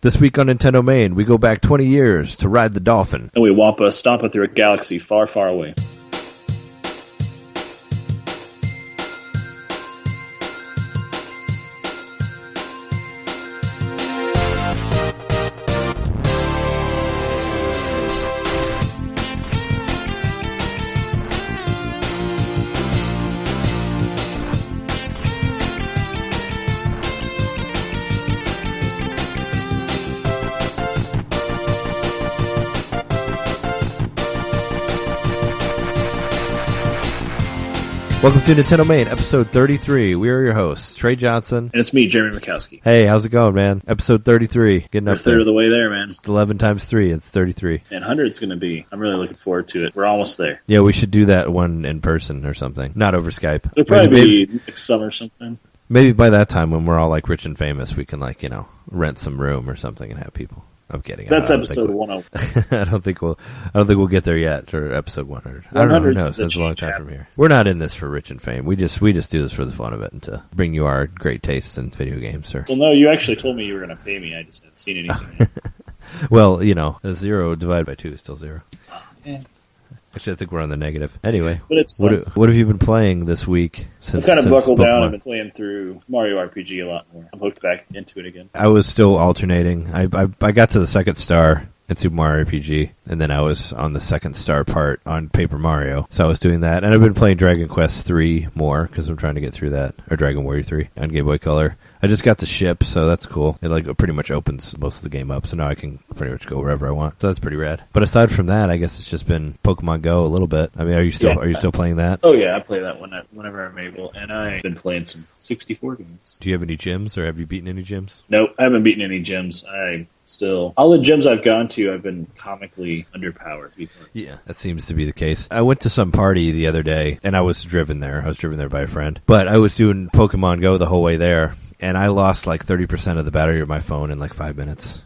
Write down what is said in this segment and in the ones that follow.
This week on Nintendo Main, we go back 20 years to ride the Dolphin. And we wampa stompa through a galaxy far, far away. Welcome to Nintendo Main, episode 33. We are your hosts, Trey Johnson. And it's me, Jeremy Mikowski. Hey, how's it going, man? Episode 33. Getting We're up a there. third of the way there, man. 11 times 3, it's 33. And 100's going to be. I'm really looking forward to it. We're almost there. Yeah, we should do that one in person or something. Not over Skype. It'll probably be next summer sometime. Maybe by that time when we're all like rich and famous, we can like, rent some room or something and have people. I'm kidding. That's episode 100. I don't think we'll get there yet, or episode 100. I don't know. Who knows? That's a long time from here. We're not in this for rich and fame. We just do this for the fun of it and to bring you our great taste in video games, sir. Well, no, you actually told me you were going to pay me. I just hadn't seen anything. Well, a 0 divided by 2 is still 0. Yeah. Actually, I think we're on the negative. Anyway, but it's what have you been playing this week? I've kind of buckled down. I've been playing through Mario RPG a lot more. I'm hooked back into it again. I was still alternating. I got to the second star in Super Mario RPG, and then I was on the second star part on Paper Mario. So I was doing that, and I've been playing Dragon Quest 3 more because I'm trying to get through that, or Dragon Warrior 3 on Game Boy Color. I just got the ship, so that's cool. It pretty much opens most of the game up, so now I can pretty much go wherever I want. So that's pretty rad. But aside from that, I guess it's just been Pokemon Go a little bit. I mean, are you still playing that? Oh yeah, I play that whenever I'm able, and I've been playing some 64 games. Do you have any gyms, or have you beaten any gyms? Nope, I haven't beaten any gyms. All the gyms I've gone to, I've been comically underpowered before. Yeah, that seems to be the case. I went to some party the other day, and I was driven there. I was driven there by a friend. But I was doing Pokemon Go the whole way there, and I lost like 30% of the battery of my phone in like 5 minutes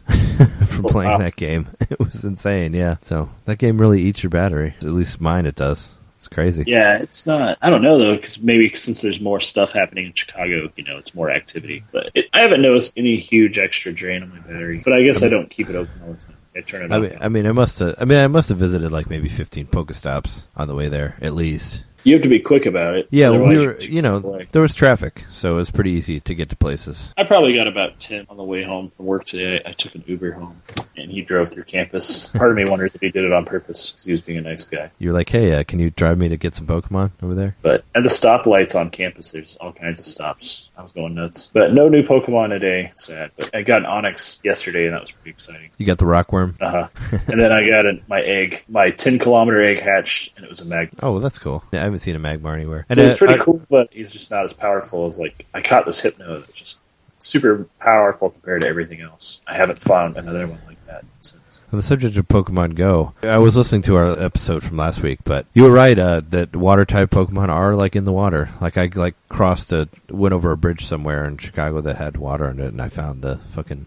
from playing that game. It was insane, yeah. So that game really eats your battery. At least mine it does. It's crazy. Yeah, it's not. I don't know, though, because maybe since there's more stuff happening in Chicago, it's more activity. But I haven't noticed any huge extra drain on my battery. But I guess I don't keep it open all the time. I turn it off. I must have visited like maybe 15 Pokestops on the way there, at least. You have to be quick about it. Yeah, there was traffic, so it was pretty easy to get to places. I probably got about 10 on the way home from work today. I took an Uber home, and he drove through campus. Part of me wonders if he did it on purpose, because he was being a nice guy. You're like, hey, can you drive me to get some Pokemon over there? But at the stoplights on campus, there's all kinds of stops. I was going nuts. But no new Pokemon today. Sad. But I got an Onix yesterday, and that was pretty exciting. You got the Rockworm? Uh-huh. And then I got my egg. My 10-kilometer egg hatched, and it was a Magmar. Oh, well, that's cool. Yeah, I haven't seen a Magmar anywhere. And it's pretty cool, but he's just not as powerful as, I caught this Hypno that's just super powerful compared to everything else. I haven't found another one like that since. On the subject of Pokemon Go, I was listening to our episode from last week, but you were right that water-type Pokemon are, in the water. I went over a bridge somewhere in Chicago that had water in it, and I found the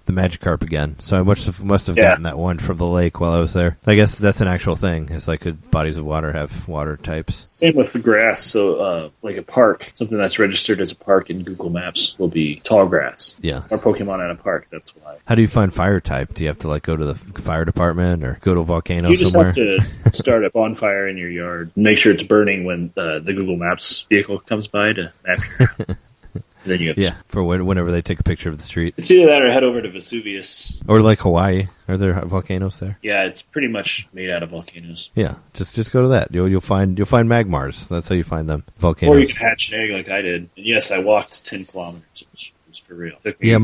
Magikarp again. So I must have gotten that one from the lake while I was there. I guess that's an actual thing. It's could bodies of water have water types? Same with the grass. So, a park, something that's registered as a park in Google Maps will be tall grass. Yeah. Or Pokemon in a park, that's why. How do you find fire type? Do you have to, go to the fire department or go to a volcano you just somewhere? have to start a bonfire in your yard. Make sure it's burning when the Google Maps vehicle comes by to map your then you have for whenever they take a picture of the street. It's either that or head over to Vesuvius. Or Hawaii. Are there volcanoes there? Yeah, it's pretty much made out of volcanoes. Yeah, just go to that. You'll find Magmars. That's how you find them. Volcanoes. Or you can hatch an egg like I did. And yes, I walked 10 kilometers. It was for real. Yeah,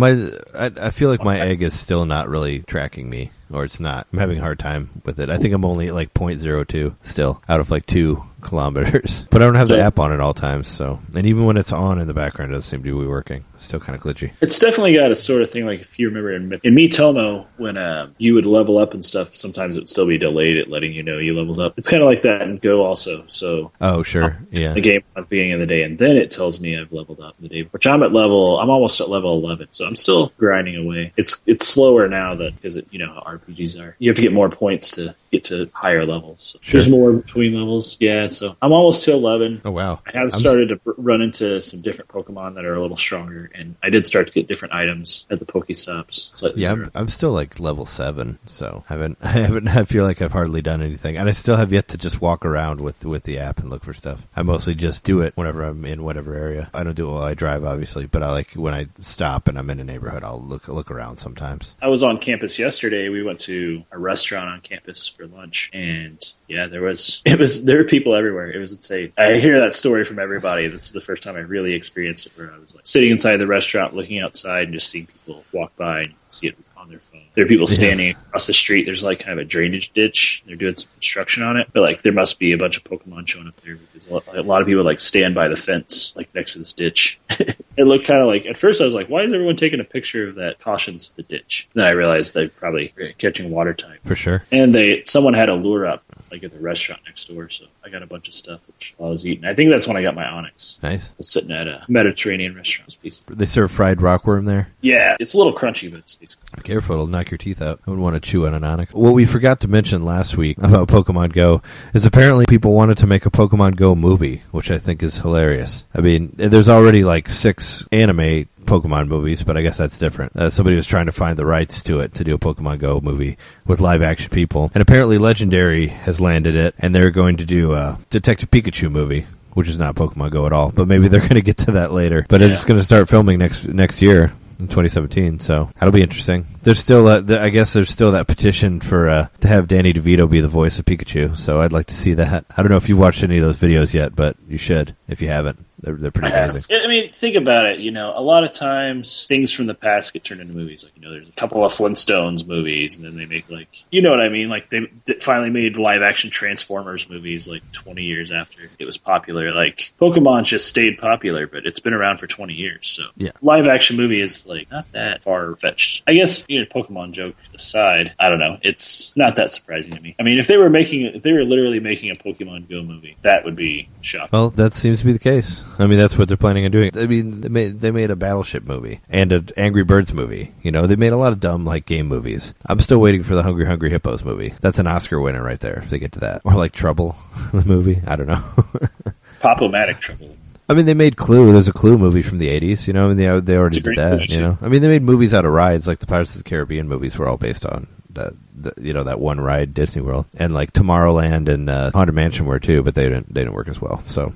I feel like my egg is still not really tracking me. Or it's not. I'm having a hard time with it. I think I'm only at 0.02 still out of 2 kilometers. But I don't have the app on at all times. So, and even when it's on in the background, it doesn't seem to be working. It's still kind of glitchy. It's definitely got a sort of thing if you remember in Miitomo, when you would level up and stuff, sometimes it would still be delayed at letting you know you leveled up. It's kind of like that in Go also. So, oh sure, yeah. The game at the beginning of the day, and then it tells me I've leveled up in the day, which I'm almost at level 11, so I'm still grinding away. It's slower now because RPG RPGs are. You have to get more points to get to higher levels. So Sure. There's more between levels. Yeah, so I'm almost to 11. Oh, wow. I have started to run into some different Pokemon that are a little stronger, and I did start to get different items at the Pokestops. Yeah, I'm still like level 7, so I feel like I've hardly done anything, and I still have yet to just walk around with the app and look for stuff. I mostly just do it whenever I'm in whatever area. I don't do it while I drive, obviously, but I like when I stop and I'm in a neighborhood, I'll look around sometimes. I was on campus yesterday. We went to a restaurant on campus for lunch, and yeah, there were people everywhere. It was insane. I hear that story from everybody. This is the first time I really experienced it, where I was like sitting inside the restaurant, looking outside, and just seeing people walk by and see it on their phone. There are people standing across the street. There's like kind of a drainage ditch. They're doing some construction on it, but like there must be a bunch of Pokemon showing up there because a lot of people like stand by the fence, like next to this ditch. It looked kind of like, at first I was like, why is everyone taking a picture of that cautions the ditch? Then I realized they probably were catching water type. For sure. And someone had a lure up, like at the restaurant next door, so I got a bunch of stuff while I was eating. I think that's when I got my Onyx. Nice. I was sitting at a Mediterranean restaurant. They serve fried rockworm there? Yeah, it's a little crunchy, but it's Be careful, it'll knock your teeth out. I wouldn't want to chew on an Onyx. What we forgot to mention last week about Pokemon Go is apparently people wanted to make a Pokemon Go movie, which I think is hilarious. I mean, there's already like 6 anime Pokemon movies, but I guess that's different. Somebody was trying to find the rights to it to do a Pokemon Go movie with live action people. And apparently Legendary has landed it, and they're going to do a Detective Pikachu movie, which is not Pokemon Go at all, but maybe they're going to get to that later. But it's going to start filming next year. In 2017, so that'll be interesting. There's still, I guess, there's still that petition for to have Danny DeVito be the voice of Pikachu. So I'd like to see that. I don't know if you watched any of those videos yet, but you should if you haven't. They're pretty amazing. I mean, think about it. A lot of times things from the past get turned into movies. Like, there's a couple of Flintstones movies, and then they make like, you know what I mean? Like they finally made live action Transformers movies like 20 years after it was popular. Like Pokemon just stayed popular, but it's been around for 20 years. So live action movie is like not that far fetched. I guess Pokemon joke aside, I don't know. It's not that surprising to me. I mean, if they were literally making a Pokemon Go movie, that would be shocking. Well, that seems to be the case. I mean, that's what they're planning on doing. I mean, they made a Battleship movie and an Angry Birds movie. They made a lot of dumb like game movies. I'm still waiting for the Hungry Hungry Hippos movie. That's an Oscar winner right there if they get to that. Or like Trouble, the movie. I don't know. Pop-O-Matic Trouble. I mean, they made Clue. There's a Clue movie from the 80s, and they already did that, I mean, they made movies out of rides, like the Pirates of the Caribbean movies were all based on that one ride, Disney World. And like Tomorrowland and Haunted Mansion were too, but they didn't work as well. So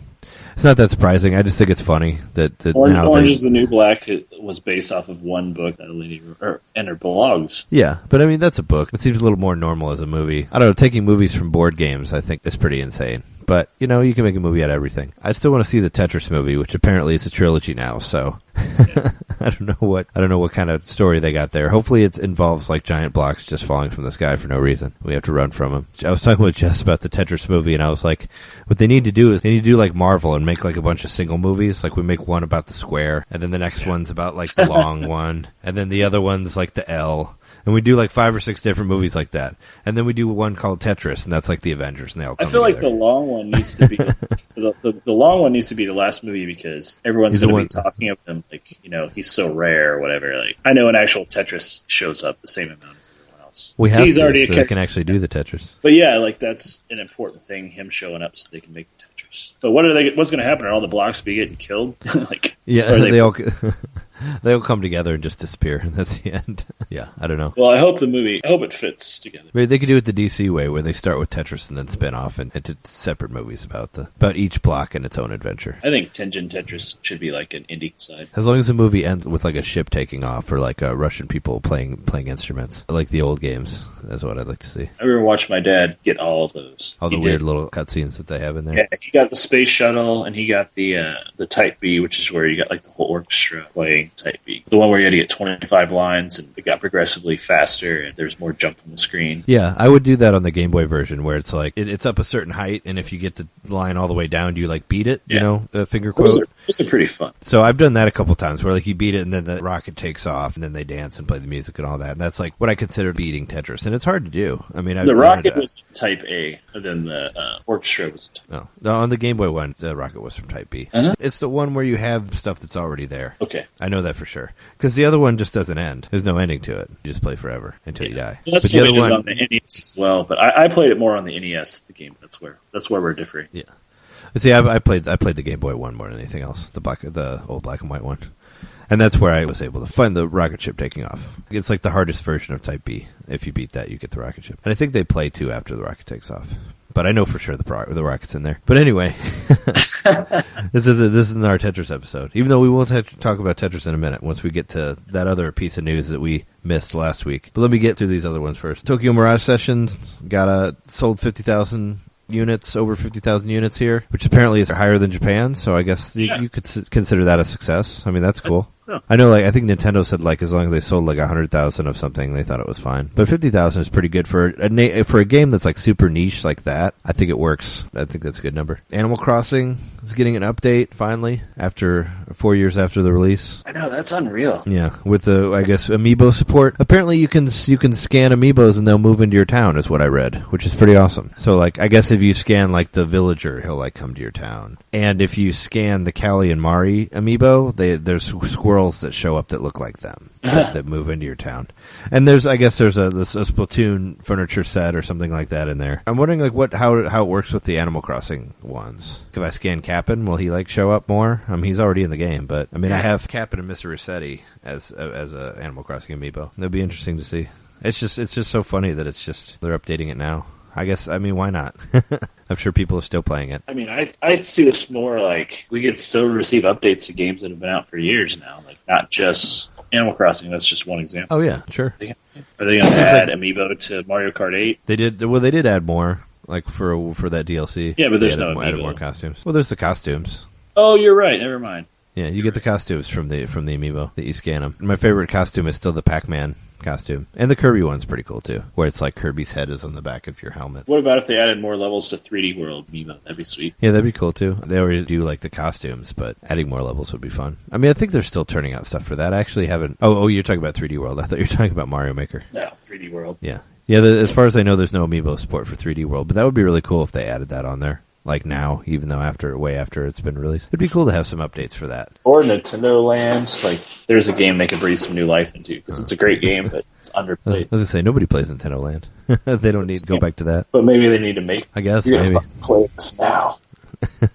it's not that surprising. I just think it's funny that Orange is the New Black was based off of one book that a lady wrote, and her blogs. Yeah, but I mean, that's a book. It seems a little more normal as a movie. I don't know, taking movies from board games, I think, is pretty insane. But, you can make a movie out of everything. I still want to see the Tetris movie, which apparently is a trilogy now, so I don't know what kind of story they got there. Hopefully it involves like giant blocks just falling from the sky for no reason. We have to run from them. I was talking with Jess about the Tetris movie, and I was like, what they need to do is they need to do like Marvel and make like a bunch of single movies. Like we make one about the square, and then the next one's about like the long one, and then the other one's like the L. And we do like 5 or 6 different movies like that. And then we do one called Tetris, and that's like the Avengers, and they all come together. Like the long one needs to be the long one needs to be the last movie because everyone's going to be talking of him like, he's so rare or whatever. Like I know an actual Tetris shows up the same amount as everyone else. We have so they can actually do the Tetris. But yeah, like that's an important thing, him showing up so they can make the Tetris. But what's going to happen? Are all the blocks be getting killed? They all they'll come together and just disappear, and that's the end. Yeah, I don't know. Well, I hope it fits together. Maybe they could do it the DC way, where they start with Tetris and then spin off into separate movies about each block and its own adventure. I think Tengen Tetris should be like an indie side. As long as the movie ends with like a ship taking off or like Russian people playing instruments, like the old games. That's what I'd like to see. I remember watching my dad get all of those. All the weird little cutscenes that they have in there. Yeah, he got the space shuttle, and he got the Type B, which is where you got like the whole orchestra playing Type B. The one where you had to get 25 lines, and it got progressively faster, and there's more jump on the screen. Yeah, I would do that on the Game Boy version, where it's like it's up a certain height, and if you get the line all the way down, do you like beat it? The finger quote. Those are pretty fun. So I've done that a couple times, where like you beat it, and then the rocket takes off, and then they dance and play the music and all that. And that's like what I consider beating Tetris, and it's hard to do. I mean, the rocket was Type A, and then the orchestra was. No, on the Game Boy one, the rocket was from Type B. Uh-huh. It's the one where you have stuff that's already there. Okay. I know that for sure. Because the other one just doesn't end. There's no ending to it. You just play forever until you die. Well, that's but the other one on the NES as well, but I played it more on the NES, the game. That's where we're differing. Yeah. See, I played the Game Boy one more than anything else. The old black and white one. And that's where I was able to find the rocket ship taking off. It's like the hardest version of Type B. If you beat that, you get the rocket ship. And I think they play too after the rocket takes off. But I know for sure the rocket's in there. But anyway, this isn't our Tetris episode. Even though we will talk about Tetris in a minute once we get to that other piece of news that we missed last week. But let me get through these other ones first. Tokyo Mirage Sessions sold 50,000 units, over 50,000 units here, which apparently is higher than Japan. So I guess you could consider that a success. I mean, that's cool. Oh. I know, I think Nintendo said, as long as they sold 100,000 of something, they thought it was fine. But 50,000 is pretty good for a game that's super niche like that. I think it works. I think that's a good number. Animal Crossing is getting an update finally after 4 years after the release. I know, that's unreal. Yeah, with the amiibo support. Apparently, you can scan amiibos and they'll move into your town, is what I read, which is pretty awesome. So I guess if you scan the villager, he'll come to your town. And if you scan the Callie and Mari amiibo, there's squirrels that show up that look like them that move into your town. And there's a Splatoon furniture set or something like that in there. I'm wondering how it works with the Animal Crossing ones. If I scan Cap'n, will he show up more? I mean, he's already in the game, but I have Cap'n and Mr. Rossetti as a Animal Crossing amiibo. That'd be interesting to see. It's just so funny that they're updating it now. I guess, why not? I'm sure people are still playing it. I mean, I see this more we could still receive updates to games that have been out for years now. Not just Animal Crossing, that's just one example. Oh, yeah, sure. Are they going to add Amiibo to Mario Kart 8? They did add more, for that DLC. Yeah, but there's no Amiibo. Added more costumes. Well, there's the costumes. Oh, you're right. Never mind. Yeah, you get the costumes from the Amiibo that you scan them. And my favorite costume is still the Pac-Man costume. And the Kirby one's pretty cool, too, where it's Kirby's head is on the back of your helmet. What about if they added more levels to 3D World Amiibo? That'd be sweet. Yeah, that'd be cool, too. They already do, the costumes, but adding more levels would be fun. I mean, I think they're still turning out stuff for that. I actually haven't... Oh, you're talking about 3D World. I thought you were talking about Mario Maker. No, 3D World. Yeah. Yeah, as far as I know, there's no Amiibo support for 3D World, but that would be really cool if they added that on there. Now, even though way after it's been released. It'd be cool to have some updates for that. Or Nintendo Land. There's a game they could breathe some new life into, because it's a great game, but it's underplayed. I was going to say, nobody plays Nintendo Land. They don't need to go back to that. But maybe they need to make... I guess, You're maybe. gonna play this now.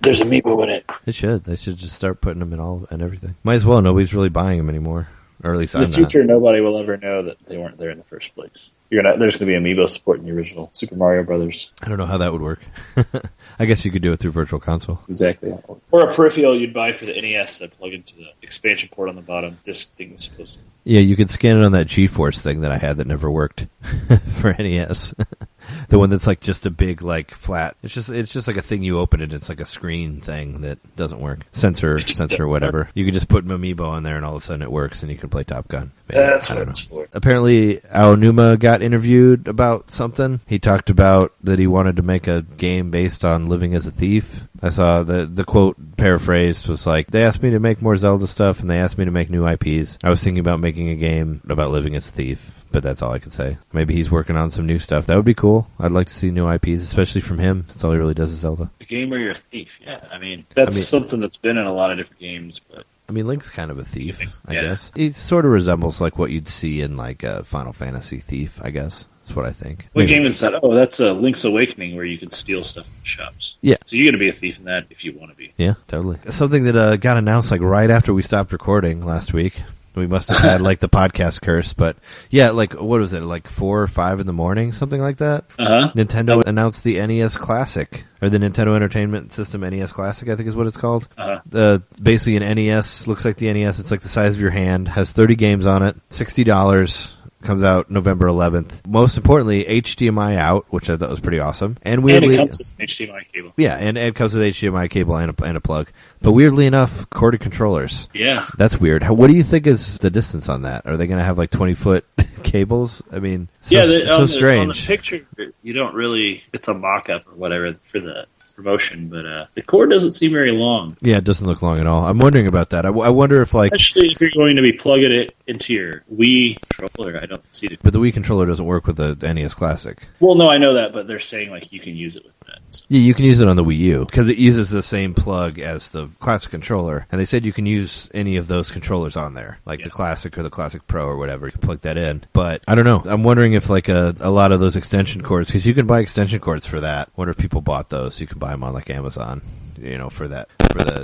There's Amiibo in it. They should. They should just start putting them in all and everything. Might as well. Nobody's really buying them anymore. Or at least I'm not. In the future, nobody will ever know that they weren't there in the first place. There's going to be Amiibo support in the original Super Mario Brothers. I don't know how that would work. I guess you could do it through Virtual Console. Exactly. Or a peripheral you'd buy for the NES that plug into the expansion port on the bottom. Disc thing is supposed to. Yeah, you could scan it on that GeForce thing that I had that never worked for NES. The one that's just a big flat. It's just like a thing you open it. It's like a screen thing that doesn't work. Sensor, whatever. Work. You can just put an Amiibo on there, and all of a sudden it works, and you can play Top Gun. Maybe. That's what it's for. Apparently, Aonuma got interviewed about something. He talked about that he wanted to make a game based on living as a thief. I saw the quote paraphrased was they asked me to make more Zelda stuff, and they asked me to make new IPs. I was thinking about making a game about living as a thief. But that's all I could say. Maybe he's working on some new stuff. That would be cool. I'd like to see new IPs, especially from him. That's all he really does is Zelda. A game where you're a thief, yeah. That's something that's been in a lot of different games. But Link's kind of a thief, I guess. He sort of resembles what you'd see in a Final Fantasy thief, I guess. That's what I think. What game is that? Oh, that's a Link's Awakening where you can steal stuff from shops. Yeah. So you're going to be a thief in that if you want to be. Yeah, totally. Something that got announced right after we stopped recording last week. We must have had the podcast curse, but yeah, what was it, 4 or 5 in the morning, something like that? Uh-huh. Nintendo announced the NES Classic, or the Nintendo Entertainment System NES Classic, I think is what it's called. Uh-huh. Basically an NES, looks like the NES, it's the size of your hand, has 30 games on it, $60, comes out November 11th. Most importantly, HDMI out, which I thought was pretty awesome. And weirdly, it comes with an HDMI cable. Yeah, and it comes with HDMI cable and a plug. But weirdly enough, corded controllers. Yeah. That's weird. What do you think is the distance on that? Are they going to have 20-foot cables? I mean, so strange. On the picture, you don't really, it's a mock-up or whatever for the promotion, but the cord doesn't seem very long. Yeah, it doesn't look long at all. I'm wondering about that. I wonder if especially if you're going to be plugging it into your Wii controller, I don't see it. But the Wii controller doesn't work with the NES Classic. Well, no, I know that, but they're saying you can use it with that. So. Yeah, you can use it on the Wii U because it uses the same plug as the classic controller, and they said you can use any of those controllers on there, like the classic or the classic Pro or whatever. You can plug that in, but I don't know. I'm wondering if like a lot of those extension cords, because you can buy extension cords for that. I wonder if people bought those. You can buy them on like Amazon, for the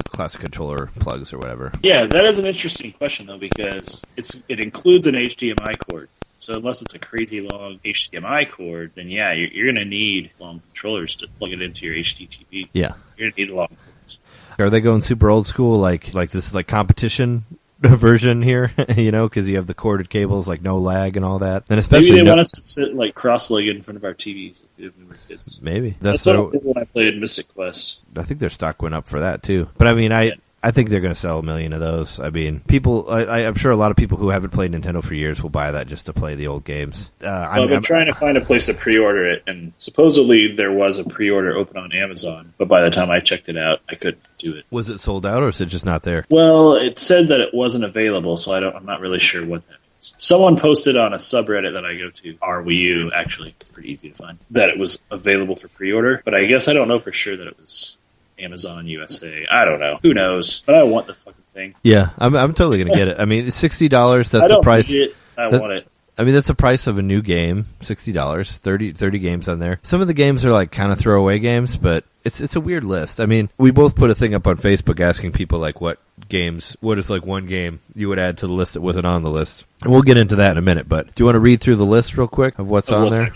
classic controller plugs or whatever. Yeah, that is an interesting question though, because it includes an HDMI cord. So unless it's a crazy long HDMI cord, then yeah, you're going to need long controllers to plug it into your HDTV. Yeah. You're going to need long cords. Are they going super old school, like this is like competition version here, because you have the corded cables, like no lag and all that? And especially maybe they want us to sit like cross-legged in front of our TVs if we were kids. Maybe. That's what I did when I played Mystic Quest. I think their stock went up for that too. But I mean, I think they're going to sell 1 million of those. I mean, I'm sure a lot of people who haven't played Nintendo for years will buy that just to play the old games. I've been trying to find a place to pre-order it, and supposedly there was a pre-order open on Amazon, but by the time I checked it out, I couldn't do it. Was it sold out, or is it just not there? Well, it said that it wasn't available, so I'm not really sure what that means. Someone posted on a subreddit that I go to, our Wii U, actually, it's pretty easy to find, that it was available for pre-order, but I guess I don't know for sure that it was Amazon USA. I don't know. Who knows? But I want the fucking thing. Yeah, I'm totally going to get it. I mean, it's $60. That's the price. I want it. I mean, that's the price of a new game. $60. 30 games on there. Some of the games are like kind of throwaway games, but it's a weird list. I mean, we both put a thing up on Facebook asking people like what is like one game you would add to the list that wasn't on the list. And we'll get into that in a minute, but do you want to read through the list real quick of what's on there?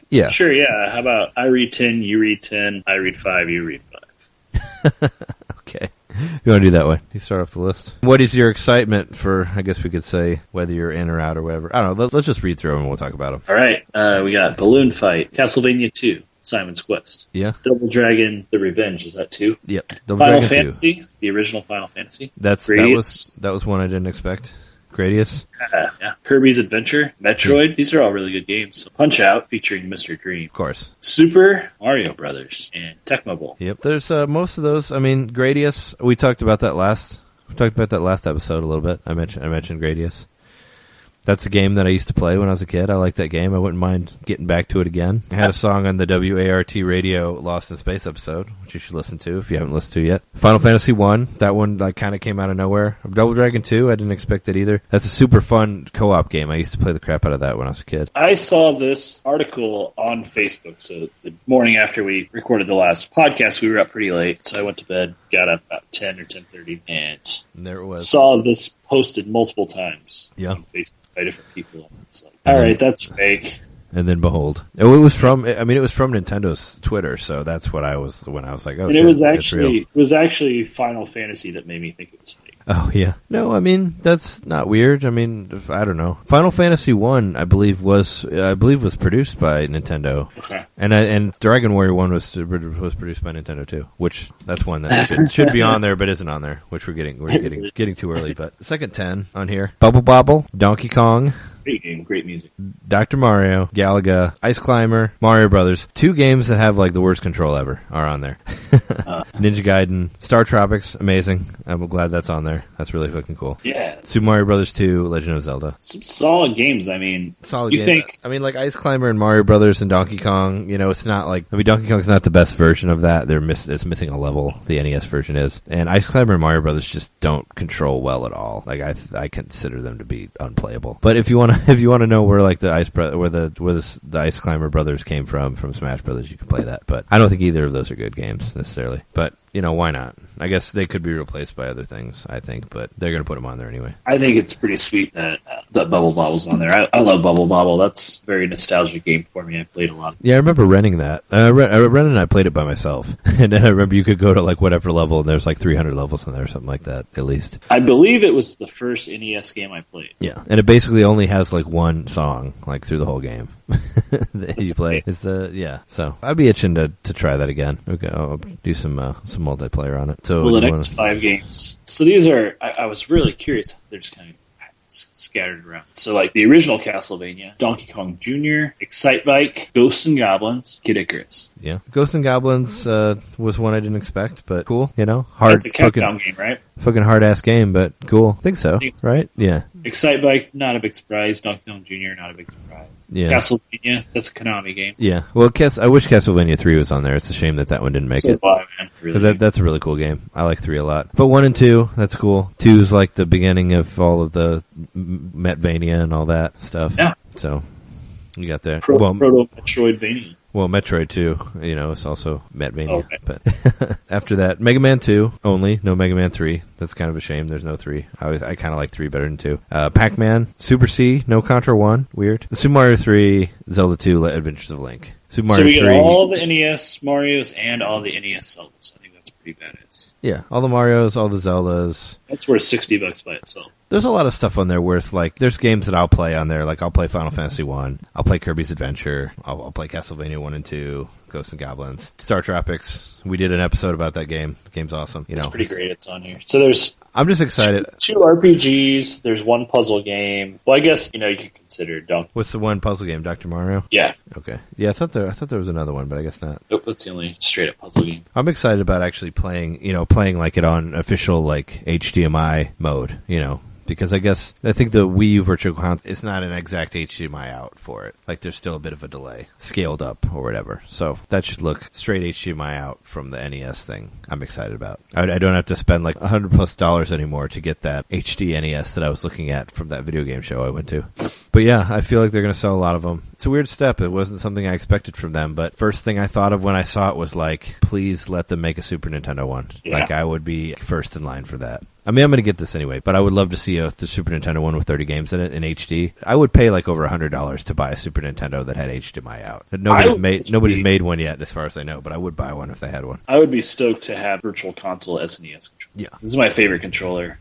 Yeah. Sure, yeah. How about I read 10, you read 10, I read 5, you read 5. Okay. You want to do that way? You start off the list. What is your excitement for, I guess we could say, whether you're in or out or whatever? I don't know. Let's just read through them and we'll talk about them. All right. We got Balloon Fight, Castlevania 2, Simon's Quest. Yeah. Double Dragon, The Revenge. Is that 2? Yep. Final Fantasy, 2. The original Final Fantasy. That was one I didn't expect. Gradius. Yeah. Kirby's Adventure, Metroid. These are all really good games. Punch-Out, featuring Mr. Dream. Of course. Super Mario Brothers and Tecmo Bowl. Yep. There's most of those. I mean, Gradius. We talked about that last episode a little bit. I mentioned Gradius. That's a game that I used to play when I was a kid. I like that game. I wouldn't mind getting back to it again. I had a song on the WART radio Lost in Space episode, which you should listen to if you haven't listened to yet. Final Fantasy 1, that one like kind of came out of nowhere. Double Dragon 2, I didn't expect it either. That's a super fun co-op game. I used to play the crap out of that when I was a kid. I saw this article on Facebook, so the morning after we recorded the last podcast, we were up pretty late, so I went to bed, got up about 10 or 10:30, and there it was. Saw this posted multiple times on Facebook by different people. It's like, all right, that's fake. And then behold, it was from Nintendo's Twitter, so that's what I was when I was like, oh, and shit, it was actually Final Fantasy that made me think it was fake. Oh yeah, no, I mean that's not weird. I mean, I don't know. Final Fantasy 1, I believe was produced by Nintendo. Okay. And Dragon Warrior 1 was produced by Nintendo too, which that's one that should be on there but isn't on there, which we're getting too early. But second 10 on here: Bubble Bobble, Donkey Kong. Great game, great music. Dr. Mario, Galaga, Ice Climber, Mario Brothers. 2 games that have like the worst control ever are on there. Ninja Gaiden, Star Tropics, amazing. I'm glad that's on there. That's really fucking cool. Yeah. Super Mario Brothers 2, Legend of Zelda. Some solid games. I mean, like Ice Climber and Mario Brothers and Donkey Kong, it's not like, Donkey Kong's not the best version of that. It's missing a level. The NES version is. And Ice Climber and Mario Brothers just don't control well at all. Like I consider them to be unplayable. But if you want to know where like the Ice Climber Brothers came from Smash Brothers, you can play that. But I don't think either of those are good games necessarily. But why not? I guess they could be replaced by other things, I think, but they're going to put them on there anyway. I think it's pretty sweet that Bubble Bobble's on there. I love Bubble Bobble. That's a very nostalgic game for me. I played a lot. Yeah, I remember renting that. I rented and I played it by myself. And then I remember you could go to like whatever level, and there's like 300 levels in there or something like that, at least. I believe it was the first NES game I played. Yeah, and it basically only has like one song, like through the whole game that you play. So I'd be itching to try that again. Okay, I'll do some multiplayer on it. So the next 5 games. So these are, I was really curious. They're just kind of scattered around. So like the original Castlevania, Donkey Kong Jr., Excite Bike, Ghosts and Goblins, Kid Icarus. Yeah. Ghosts and Goblins was one I didn't expect, but cool, hard. That's a Countdown game, right? Fucking hard-ass game, but cool. I think so, right? Yeah. Excitebike, not a big surprise. Donkey Kong Jr., not a big surprise. Yeah. Castlevania, that's a Konami game. Yeah. Well, I wish Castlevania 3 was on there. It's a shame that one didn't make it. Why, man? Really. Because that's a really cool game. I like 3 a lot. But 1 and 2, that's cool. 2 is like the beginning of all of the Metroidvania and all that stuff. Yeah. So, you got that. Proto-Metroidvania. Well, Metroid 2, it's also Metroidvania. Oh, okay. But after that, Mega Man 2 only, no Mega Man 3. That's kind of a shame. There's no 3. I kind of like 3 better than 2. Pac-Man, Super C, no Contra 1. Weird. Super Mario 3, Zelda 2, Adventures of Link. Super Mario 3. So we get all the NES Marios and all the NES Zeldas. I think that's pretty badass. Yeah, all the Marios, all the Zeldas. That's worth $60 by itself. There's a lot of stuff on there where it's like, there's games that I'll play on there. Like, I'll play Final Fantasy 1. I'll play Kirby's Adventure. I'll play Castlevania 1 and 2. Ghosts and Goblins. Star Tropics. We did an episode about that game. The game's awesome. It's pretty great. It's on here. So there's... I'm just excited. Two RPGs. There's one puzzle game. Well, I guess, you could consider Donkey. What's the one puzzle game? Dr. Mario? Yeah. Okay. Yeah, I thought there was another one, but I guess not. Nope, that's the only straight up puzzle game. I'm excited about actually playing like it on official, like, HDMI mode, because I think the Wii U Virtual Console is not an exact HDMI out for it. Like, there's still a bit of a delay, scaled up or whatever. So that should look straight HDMI out from the NES thing. I'm excited about. I don't have to spend like $100+ anymore to get that HD NES that I was looking at from that video game show I went to. But yeah, I feel like they're going to sell a lot of them. It's a weird step. It wasn't something I expected from them, but first thing I thought of when I saw it was like, please let them make a Super Nintendo one. Yeah. Like, I would be first in line for that. I mean, I'm going to get this anyway, but I would love to see the Super Nintendo one with 30 games in it in HD. I would pay like over $100 to buy a Super Nintendo that had HDMI out. Nobody's made one yet, as far as I know, but I would buy one if they had one. I would be stoked to have Virtual Console SNES controller. Yeah. This is my favorite controller.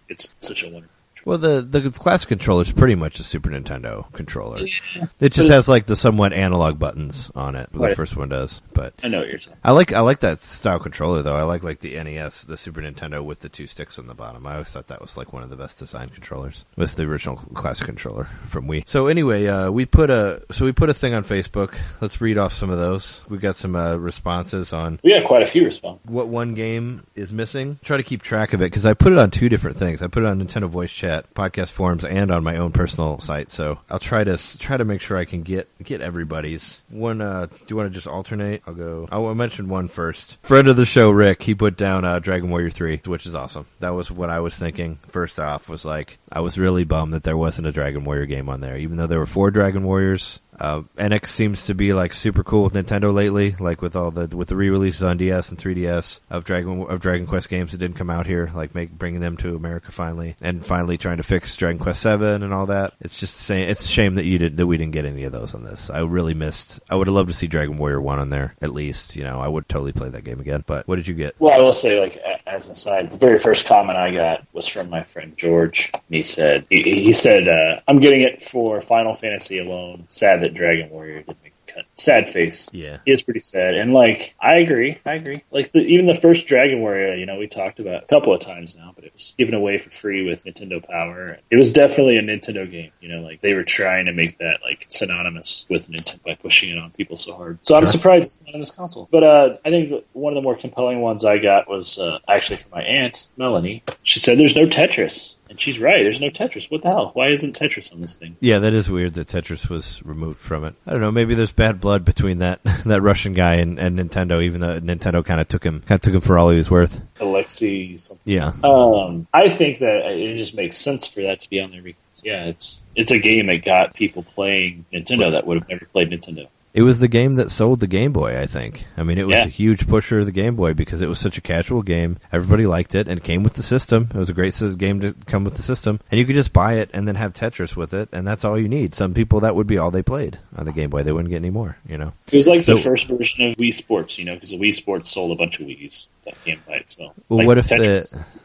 It's such a wonderful. Well, the classic controller is pretty much a Super Nintendo controller. Yeah. It just has like the somewhat analog buttons on it. Right. The first one does, but I know what you're saying. I like that style controller though. I like the NES, the Super Nintendo with the 2 sticks on the bottom. I always thought that was like one of the best design controllers. Was the original classic controller from Wii. So anyway, we put a thing on Facebook. Let's read off some of those. We got some responses on. We got quite a few responses. What one game is missing? Try to keep track of it because I put it on 2 different things. I put it on Nintendo Voice Chat, podcast forums, and on my own personal site. So I'll try to make sure I can get everybody's one. Do you want to just alternate? I'll mention one first. Friend of the show, Rick, he put down Dragon Warrior 3, which is awesome. That was what I was thinking. First off, was like I was really bummed that there wasn't a Dragon Warrior game on there, even though there were 4 Dragon Warriors. NX seems to be like super cool with Nintendo lately, like with the re-releases on DS and 3DS of Dragon Quest games that didn't come out here, like bringing them to America finally, and finally trying to fix Dragon Quest 7 and all that. It's just it's a shame that we didn't get any of those on this. I would have loved to see Dragon Warrior 1 on there at least. I would totally play that game again. But what did you get? Well, I will say, like as an aside, the very first comment I got was from my friend George. He said I'm getting it for Final Fantasy alone. Sad that Dragon Warrior didn't make the cut. Sad face. Yeah. He is pretty sad. And, like, I agree. Like, even the first Dragon Warrior, we talked about a couple of times now, but it was given away for free with Nintendo Power. It was definitely a Nintendo game. Like, they were trying to make that, like, synonymous with Nintendo by pushing it on people so hard. So I'm surprised it's not on this console. But I think one of the more compelling ones I got was actually from my aunt, Melanie. She said there's no Tetris. And she's right. There's no Tetris. What the hell? Why isn't Tetris on this thing? Yeah, that is weird that Tetris was removed from it. I don't know. Maybe there's bad blood between that Russian guy and Nintendo, even though Nintendo kind of took him for all he was worth. Alexei something. Yeah. I think that it just makes sense for that to be on there because, yeah, it's a game that got people playing Nintendo that would have never played Nintendo. It was the game that sold the Game Boy, I think. I mean, it was a huge pusher of the Game Boy because it was such a casual game. Everybody liked it, and it came with the system. It was a great game to come with the system. And you could just buy it and then have Tetris with it, and that's all you need. Some people, that would be all they played on the Game Boy. They wouldn't get any more, It was like the first version of Wii Sports, because the Wii Sports sold a bunch of Wiis. That game by itself. Well, like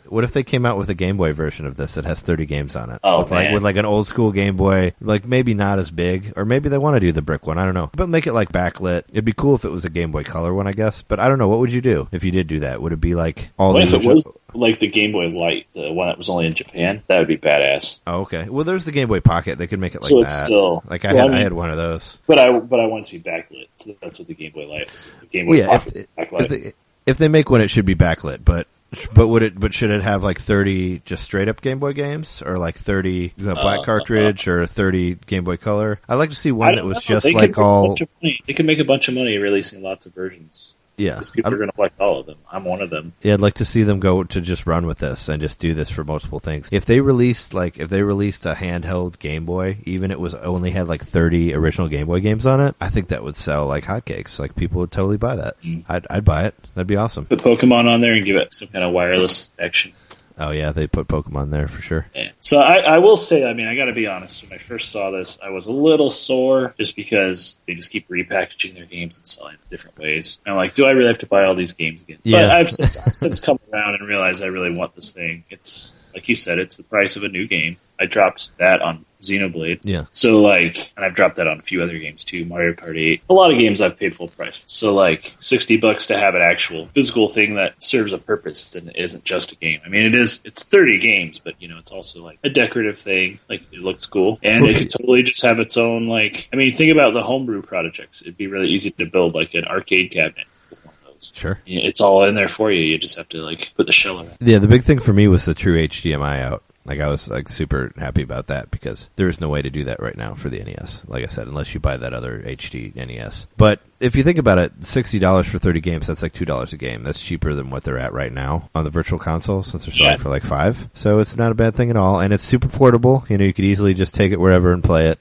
what if they came out with a Game Boy version of this that has 30 games on it? Oh, with like an old school Game Boy, like maybe not as big, or maybe they want to do the brick one. I don't know. But make it like backlit. It'd be cool if it was a Game Boy Color one, I guess. But I don't know. What would you do if you did do that? Would it be like all if it was like the Game Boy Light, the one that was only in Japan? That would be badass. Oh, okay. Well, there's the Game Boy Pocket. They could make it like so that. It's still like I had one of those. But I want it to be backlit. So that's what the Game Boy Light is. The Game Boy Pocket backlit. If they make one, it should be backlit, but But should it have like 30 just straight up Game Boy games, or like 30 black cartridge, or 30 Game Boy Color? I'd like to see one that was just like all. They can make a bunch of money releasing lots of versions. Yeah, because people are going to collect all of them. I'm one of them. Yeah, I'd like to see them go to just run with this and just do this for multiple things. If they released a handheld Game Boy, even it was only had like 30 original Game Boy games on it, I think that would sell like hotcakes. Like people would totally buy that. I'd buy it. That'd be awesome. Put Pokemon on there and give it some kind of wireless action. Oh yeah, they put Pokemon there for sure. Yeah. So I will say, I mean, I got to be honest. When I first saw this, I was a little sore just because they just keep repackaging their games and selling it different ways. And I'm like, do I really have to buy all these games again? Yeah. But I've since come around and realized I really want this thing. It's like you said, it's the price of a new game. I dropped that on Xenoblade. Yeah. So and I've dropped that on a few other games too, Mario Kart 8. A lot of games I've paid full price. So $60 to have an actual physical thing that serves a purpose and isn't just a game. I mean, it's 30 games, but it's also like a decorative thing. Like it looks cool. And it could totally just have its own think about the homebrew projects. It'd be really easy to build like an arcade cabinet with one of those. Sure. It's all in there for you. You just have to put the shell in it. Yeah, the big thing for me was the true HDMI out. I was super happy about that because there is no way to do that right now for the NES. Like I said, unless you buy that other HD NES. But if you think about it, $60 for 30 games, that's like $2 a game. That's cheaper than what they're at right now on the Virtual Console since they're selling for like $5. So it's not a bad thing at all. And it's super portable. You could easily just take it wherever and play it,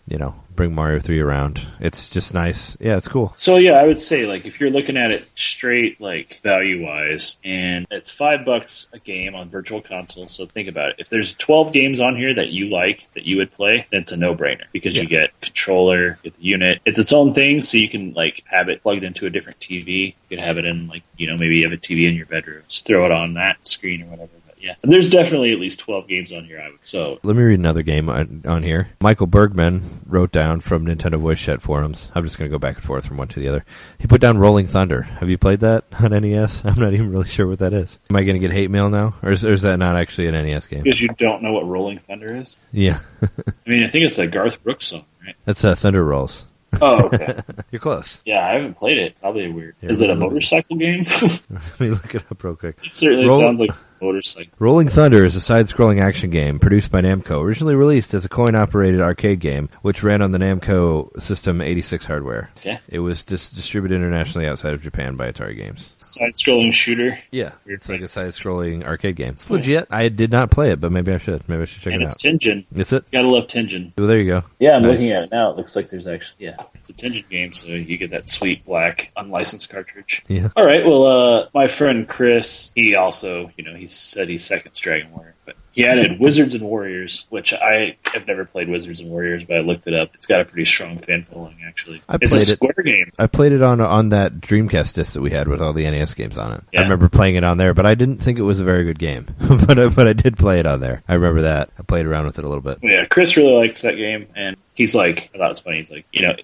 bring Mario 3 around. It's just nice. Yeah, it's cool. So yeah, I would say if you're looking at it straight value wise, and it's $5 a game on Virtual Console. So think about it. If there's 12 games on here that you that you would play, then it's a no-brainer because you get controller, you get the unit. It's its own thing, so you can have it plugged into a different TV. You can have it in maybe you have a TV in your bedroom. Just throw it on that screen or whatever. Yeah, there's definitely at least 12 games on here. So let me read another game on here. Michael Bergman wrote down from Nintendo Voice Chat forums. I'm just going to go back and forth from one to the other. He put down Rolling Thunder. Have you played that on NES? I'm not even really sure what that is. Am I going to get hate mail now, or is that not actually an NES game? Because you don't know what Rolling Thunder is. Yeah. I mean, I think it's a Garth Brooks song, right? That's Thunder Rolls. Oh, okay. You're close. Yeah, I haven't played it. Probably weird. Is it a motorcycle game? Let me look it up real quick. It certainly sounds like a motorcycle. Rolling Thunder is a side-scrolling action game produced by Namco, originally released as a coin-operated arcade game, which ran on the Namco System 86 hardware. Okay. It was distributed internationally outside of Japan by Atari Games. Side-scrolling shooter? Yeah, it's like a side-scrolling arcade game. It's legit. I did not play it, but maybe I should. Maybe I should check it out. And it's Tengen. Is it? Gotta love Tengen. Oh, there you go. Yeah, I'm looking at it now. It looks like there's actually, it's a Tengen game, so you get that sweet black unlicensed cartridge. Yeah. All right, well, my friend Chris, he also, he said he seconds Dragon Warrior, but he added Wizards and Warriors, which I have never played Wizards and Warriors, but I looked it up. It's got a pretty strong fan following, actually. It's a Square game. I played it on that Dreamcast disc that we had with all the NES games on it. Yeah. I remember playing it on there, but I didn't think it was a very good game. but I did play it on there. I remember that. I played around with it a little bit. Yeah, Chris really likes that game, and he's I thought it's funny. He's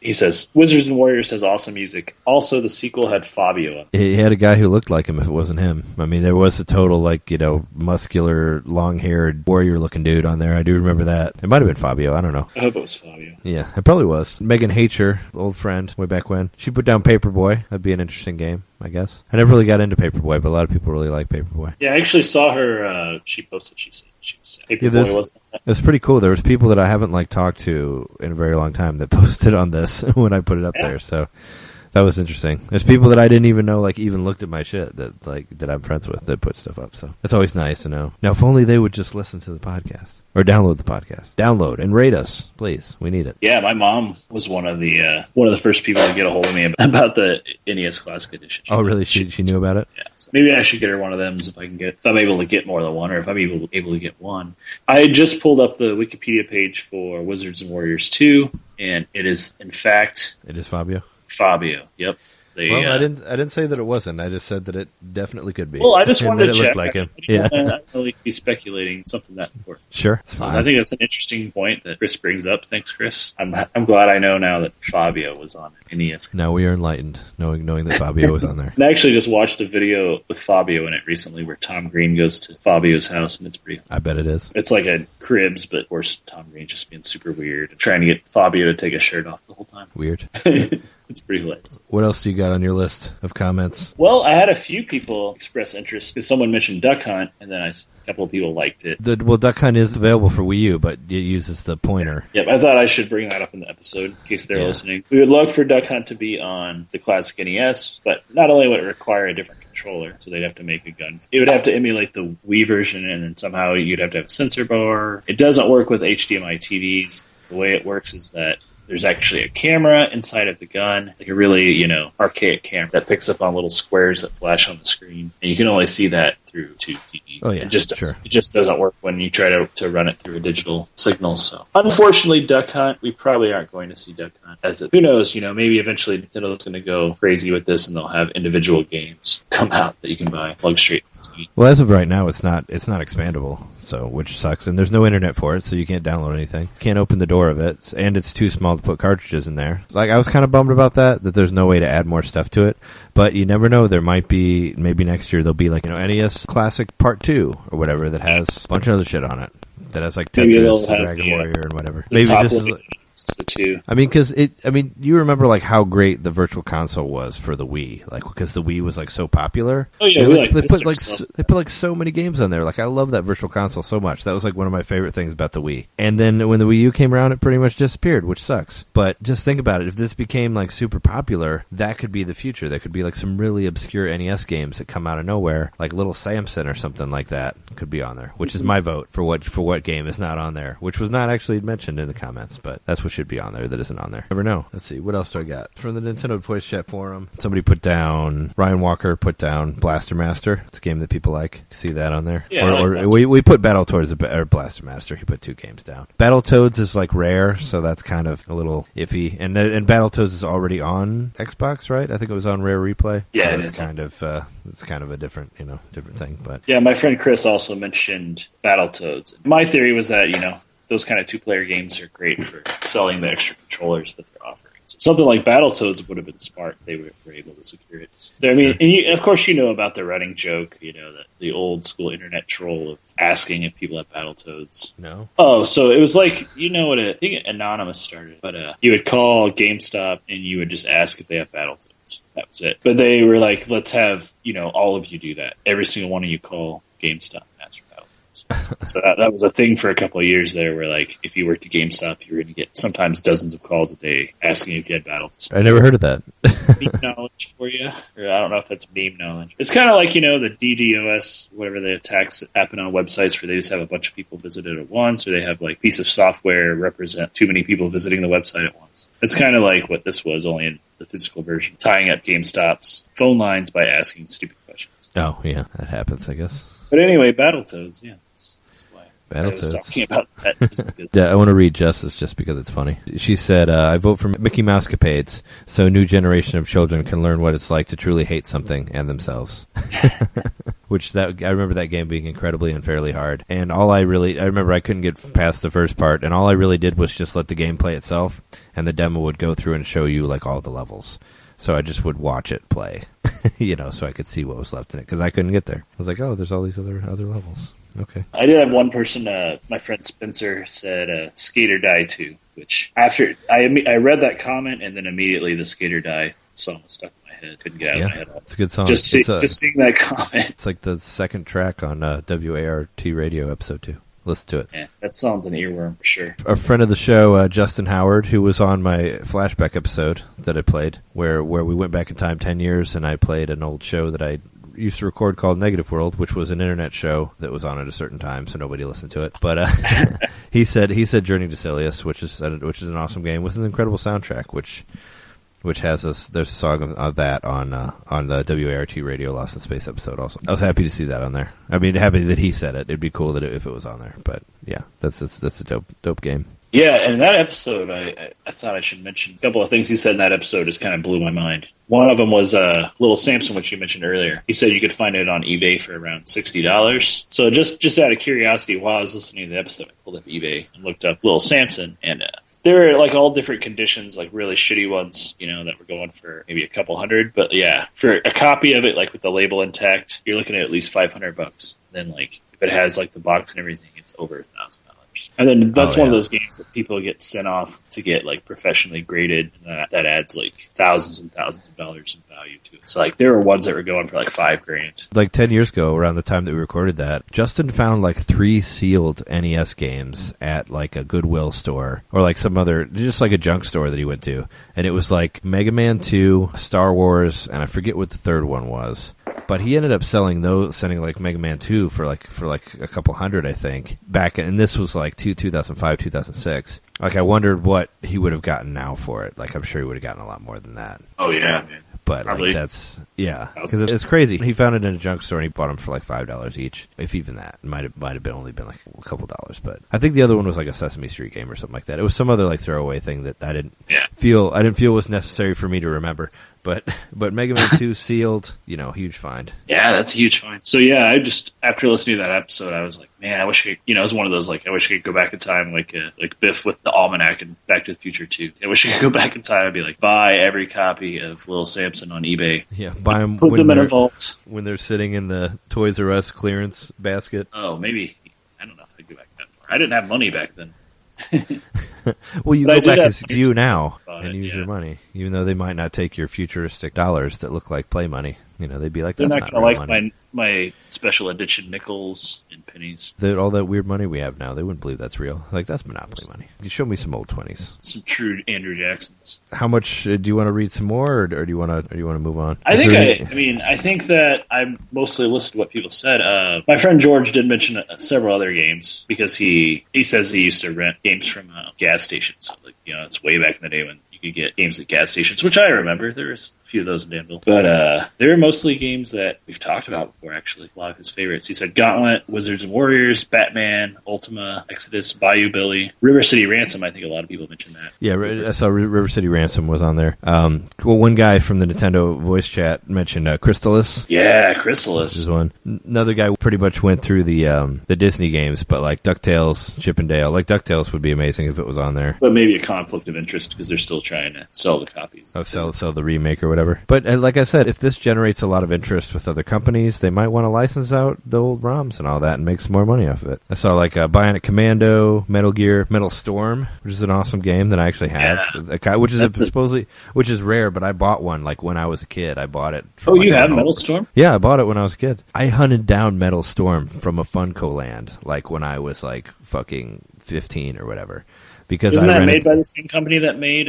he says, Wizards and Warriors has awesome music. Also, the sequel had Fabio. He had a guy who looked like him if it wasn't him. I mean, there was a total, muscular, long-haired, warrior-looking dude on there. I do remember that. It might have been Fabio. I don't know. I hope it was Fabio. Yeah, it probably was. Megan Hatcher, old friend, way back when. She put down Paperboy. That'd be an interesting game, I guess. I never really got into Paperboy, but a lot of people really like Paperboy. Yeah, I actually saw her. She posted. She said Paperboy wasn't. It's pretty cool. There was people that I haven't talked to in a very long time that posted on this when I put it up there. So that was interesting. There's people that I didn't even know even looked at my shit that I'm friends with that put stuff up. So it's always nice to know. Now, if only they would just listen to the podcast or download the podcast. Download and rate us, please. We need it. Yeah, my mom was one of the first people to get a hold of me about the NES Classic Edition. Really? She knew about it? Yeah. So maybe I should get her one of them if I'm able to get more than one, or if I'm able to get one. I had just pulled up the Wikipedia page for Wizards and Warriors 2, and it is, in fact... It is Fabio? Fabio, yep. I didn't say that it wasn't. I just said that it definitely could be. Well, I just wanted to check. It looked like him. I don't really be speculating something that important. Sure. So I think that's an interesting point that Chris brings up. Thanks, Chris. I'm glad I know now that Fabio was on NES. Now we are enlightened, knowing that Fabio was on there. I actually just watched a video with Fabio in it recently where Tom Green goes to Fabio's house, and it's pretty... I bet it is. It's like a Cribs, but of course Tom Green just being super weird and trying to get Fabio to take his shirt off the whole time. Weird. It's pretty hilarious. What else do you got on your list of comments? Well, I had a few people express interest because someone mentioned Duck Hunt, and then a couple of people liked it. Duck Hunt is available for Wii U, but it uses the pointer. Yep, I thought I should bring that up in the episode in case they're listening. We would love for Duck Hunt to be on the classic NES, but not only would it require a different controller, so they'd have to make a gun. It would have to emulate the Wii version, and then somehow you'd have to have a sensor bar. It doesn't work with HDMI TVs. The way it works is that there's actually a camera inside of the gun, like a really, archaic camera that picks up on little squares that flash on the screen. And you can only see that through tube TV. Oh, yeah, it just doesn't work when you try to run it through a digital signal. So, unfortunately, Duck Hunt, we probably aren't going to see Duck Hunt. Who knows, maybe eventually Nintendo's going to go crazy with this and they'll have individual games come out that you can buy, plug straight. Well, as of right now, it's not expandable, so which sucks. And there's no internet for it, so you can't download anything. Can't open the door of it, and it's too small to put cartridges in there. Like, I was kind of bummed about that there's no way to add more stuff to it. But you never know. There might be, maybe next year there'll be like, NES Classic Part 2 or whatever that has a bunch of other shit on it. That has like Tetris, Dragon Warrior, and whatever. Maybe this is the two. I mean, you remember like how great the Virtual Console was for the Wii, like because the Wii was like so popular. Oh yeah, they put like so many games on there. Like I love that Virtual Console so much. That was like one of my favorite things about the Wii. And then when the Wii U came around, it pretty much disappeared, which sucks. But just think about it: if this became like super popular, that could be the future. There could be like some really obscure NES games that come out of nowhere, like Little Samson or something like that, could be on there. Which is my vote for what game is not on there, which was not actually mentioned in the comments, but that's what should be on there that isn't on there. Never know. Let's see, what else do I got? From the Nintendo Voice Chat forum, somebody put down, Ryan Walker put down Blaster Master. It's a game that people like. See that on there? Yeah, we put Battletoads, or Blaster Master. He put 2 games down. Battletoads is like rare, so that's kind of a little iffy. And Battletoads is already on Xbox, right? I think it was on Rare Replay. Yeah, so it's kind of a different thing. But yeah, my friend Chris also mentioned Battletoads. My theory was that, those kind of 2-player games are great for selling the extra controllers that they're offering. So something like Battletoads would have been smart if they were able to secure it. And of course you know about the running joke, that the old school internet troll of asking if people have Battletoads. No. Oh, so it was like, I think Anonymous started, but you would call GameStop and you would just ask if they have Battletoads. That was it. But they were like, let's have, all of you do that. Every single one of you call GameStop and ask for Battletoads. So that was a thing for a couple of years there where, like, if you worked at GameStop, you were going to get sometimes dozens of calls a day asking if you had Battletoads. I never heard of that. Meme knowledge for you. Or I don't know if that's meme knowledge. It's kind of like, the DDoS, whatever the attacks that happen on websites where they just have a bunch of people visit it at once, or they have, like, a piece of software represent too many people visiting the website at once. It's kind of like what this was, only in the physical version, tying up GameStop's phone lines by asking stupid questions. Oh, yeah, that happens, I guess. But anyway, Battletoads, yeah. Battletoads. I was talking about that. Yeah, I want to read Justice just because it's funny. She said, I vote for Mickey Mouse capades so a new generation of children can learn what it's like to truly hate something and themselves. I remember that game being incredibly unfairly hard. And I remember I couldn't get past the first part, and all I really did was just let the game play itself, and the demo would go through and show you, like, all the levels. So I just would watch it play, so I could see what was left in it, because I couldn't get there. I was like, oh, there's all these other levels. Okay. I did have one person, my friend Spencer, said Skate or Die 2, which after I read that comment and then immediately the Skate or Die song was stuck in my head. Couldn't get out of my head. It's a good song. Just seeing that comment. It's like the second track on WART Radio episode 2. Listen to it. Yeah, that song's an earworm for sure. A friend of the show, Justin Howard, who was on my flashback episode that I played, where we went back in time 10 years and I played an old show that I used to record called Negative World, which was an internet show that was on at a certain time, so nobody listened to it. But he said Journey to Silius, which is an awesome game with an incredible soundtrack, which has there's a song of that on the WART Radio Lost in Space episode also. I was happy to see that on there. I mean, happy that he said it. It'd be cool if it was on there. But yeah, that's a dope game. Yeah, and that episode, I thought I should mention a couple of things he said in that episode just kind of blew my mind. One of them was Little Samson, which you mentioned earlier. He said you could find it on eBay for around $60. So just out of curiosity, while I was listening to the episode, I pulled up eBay and looked up Little Samson, and there were like all different conditions, like really shitty ones, that were going for maybe a couple hundred. But yeah, for a copy of it, like with the label intact, you're looking at least $500. Then like if it has like the box and everything, it's over $1,000. And then that's one of those games that people get sent off to get like professionally graded, and that adds like thousands and thousands of dollars in value to it. So like there were ones that were going for like $5,000. Like 10 years ago, around the time that we recorded that, Justin found like 3 sealed NES games at like a Goodwill store or like some other, just like a junk store that he went to. And it was like Mega Man 2, Star Wars, and I forget what the third one was. But he ended up sending like Mega Man 2 for like a couple hundred, I think, and this was like 2005, 2006. Like I wondered what he would have gotten now for it. Like I'm sure he would have gotten a lot more than that. Oh yeah, man. But like that's because it's crazy. He found it in a junk store and he bought them for like $5 each, if even that. It might have been only been like a couple dollars. But I think the other one was like a Sesame Street game or something like that. It was some other like throwaway thing that I didn't feel was necessary for me to remember. But Mega Man 2 sealed, huge find. Yeah, that's a huge find. So yeah, I just after listening to that episode, I was like, man, I wish I could, it was one of those like I wish I could go back in time like Biff with the almanac and Back to the Future 2. I wish I could go back in time and be like, buy every copy of Little Samson on eBay. Yeah, buy them. Put them in a vault when they're sitting in the Toys R Us clearance basket. Oh, maybe I don't know if I'd go back that far. I didn't have money back then. Well, you go back as you now and use your money, even though they might not take your futuristic dollars that look like play money. They'd be like, "That's they're not going to real like money." my special edition nickels and pennies. All that weird money we have now, they wouldn't believe that's real. Like that's Monopoly money. You show me some old 20s, some true Andrew Jacksons. How much do you want to read some more, or do you want to move on? I think that I mostly listened to what people said. My friend George did mention several other games because he says he used to rent games from gas stations. Like it's way back in the day when you could get games at gas stations, which I remember. There was a few of those in Danville. But they were mostly games that we've talked about before, actually. A lot of his favorites. He said Gauntlet, Wizards and Warriors, Batman, Ultima, Exodus, Bayou Billy, River City Ransom. I think a lot of people mentioned that. Yeah, I saw River City Ransom was on there. Well, one guy from the Nintendo voice chat mentioned Crystalis. Yeah, Crystalis is one. Another guy pretty much went through the Disney games, but like DuckTales, Chip and Dale. Like DuckTales would be amazing if it was on there. But maybe a conflict of interest because they're still trying to sell the copies. Oh, sell the remake or whatever. But like I said, if this generates a lot of interest with other companies, they might want to license out the old ROMs and all that and make some more money off of it. I saw like Bionic Commando, Metal Gear, Metal Storm, which is an awesome game that I actually have, which is rare, but I bought one like when I was a kid. I bought it. You have Metal Storm? Yeah, I bought it when I was a kid. I hunted down Metal Storm from a Funko Land like when I was like fucking 15 or whatever. Because isn't that made by the same company that made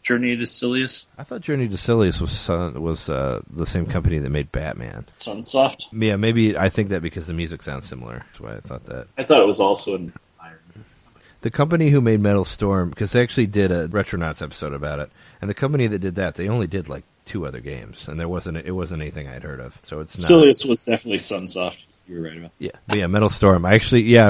Journey to Silius? I thought Journey to Silius was the same company that made Batman. Sunsoft? Yeah, maybe I think that because the music sounds similar. That's why I thought that. I thought it was also in Iron Man. The company who made Metal Storm, because they actually did a Retronauts episode about it, and the company that did that, they only did like 2 other games, and it wasn't anything I'd heard of. So it's not. Silius was definitely Sunsoft. You were right about that. Yeah. But yeah, Metal Storm. I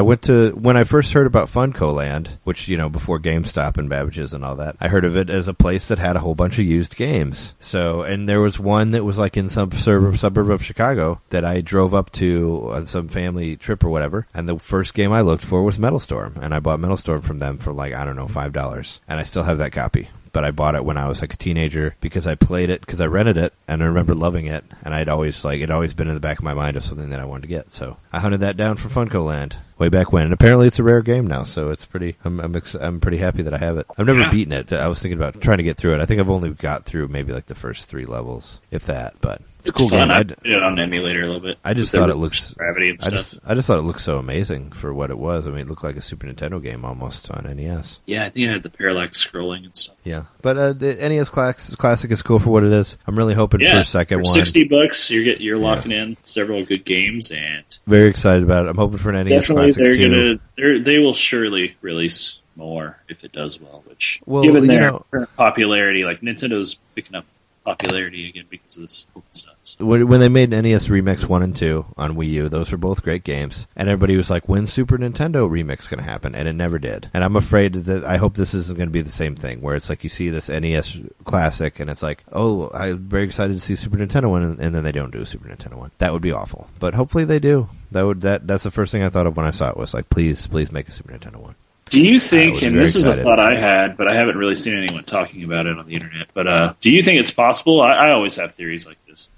went to, when I first heard about Funko Land, which, before GameStop and Babbage's and all that, I heard of it as a place that had a whole bunch of used games. So, and there was one that was like in some suburb of Chicago that I drove up to on some family trip or whatever, and the first game I looked for was Metal Storm, and I bought Metal Storm from them for like, I don't know, $5. And I still have that copy. But I bought it when I was like a teenager because I played it, because I rented it, and I remember loving it, and it'd always been in the back of my mind of something that I wanted to get. So I hunted that down for Funko Land way back when, and apparently it's a rare game now, so it's pretty. I'm pretty happy that I have it. I've never beaten it. I was thinking about trying to get through it. I think I've only got through maybe like the first 3 levels, if that. But it's a cool game. I did it on an emulator a little bit. I just thought it looks gravity and stuff. I just thought it looked so amazing for what it was. I mean, it looked like a Super Nintendo game almost on NES. Yeah, I think it had the parallax scrolling and stuff. Yeah, but the NES Classic is cool for what it is. I'm really hoping for a second one. $60, you're locking in several good games, and very excited about it. I'm hoping for an NES Classic too. They will surely release more if it does well. Given their current popularity, like Nintendo's picking up popularity again because of this stuff. So. When they made NES Remix 1 and 2 on Wii U, those were both great games, and everybody was like, when's Super Nintendo Remix going to happen? And it never did. And I'm afraid that I hope this isn't going to be the same thing, where it's like you see this NES Classic, and it's like, oh, I'm very excited to see Super Nintendo one, and then they don't do a Super Nintendo one. That would be awful. But hopefully they do. That's the first thing I thought of when I saw it, was like, please make a Super Nintendo one. Do you think, and this is a thought I had, but I haven't really seen anyone talking about it on the internet, but do you think it's possible? I always have theories like this,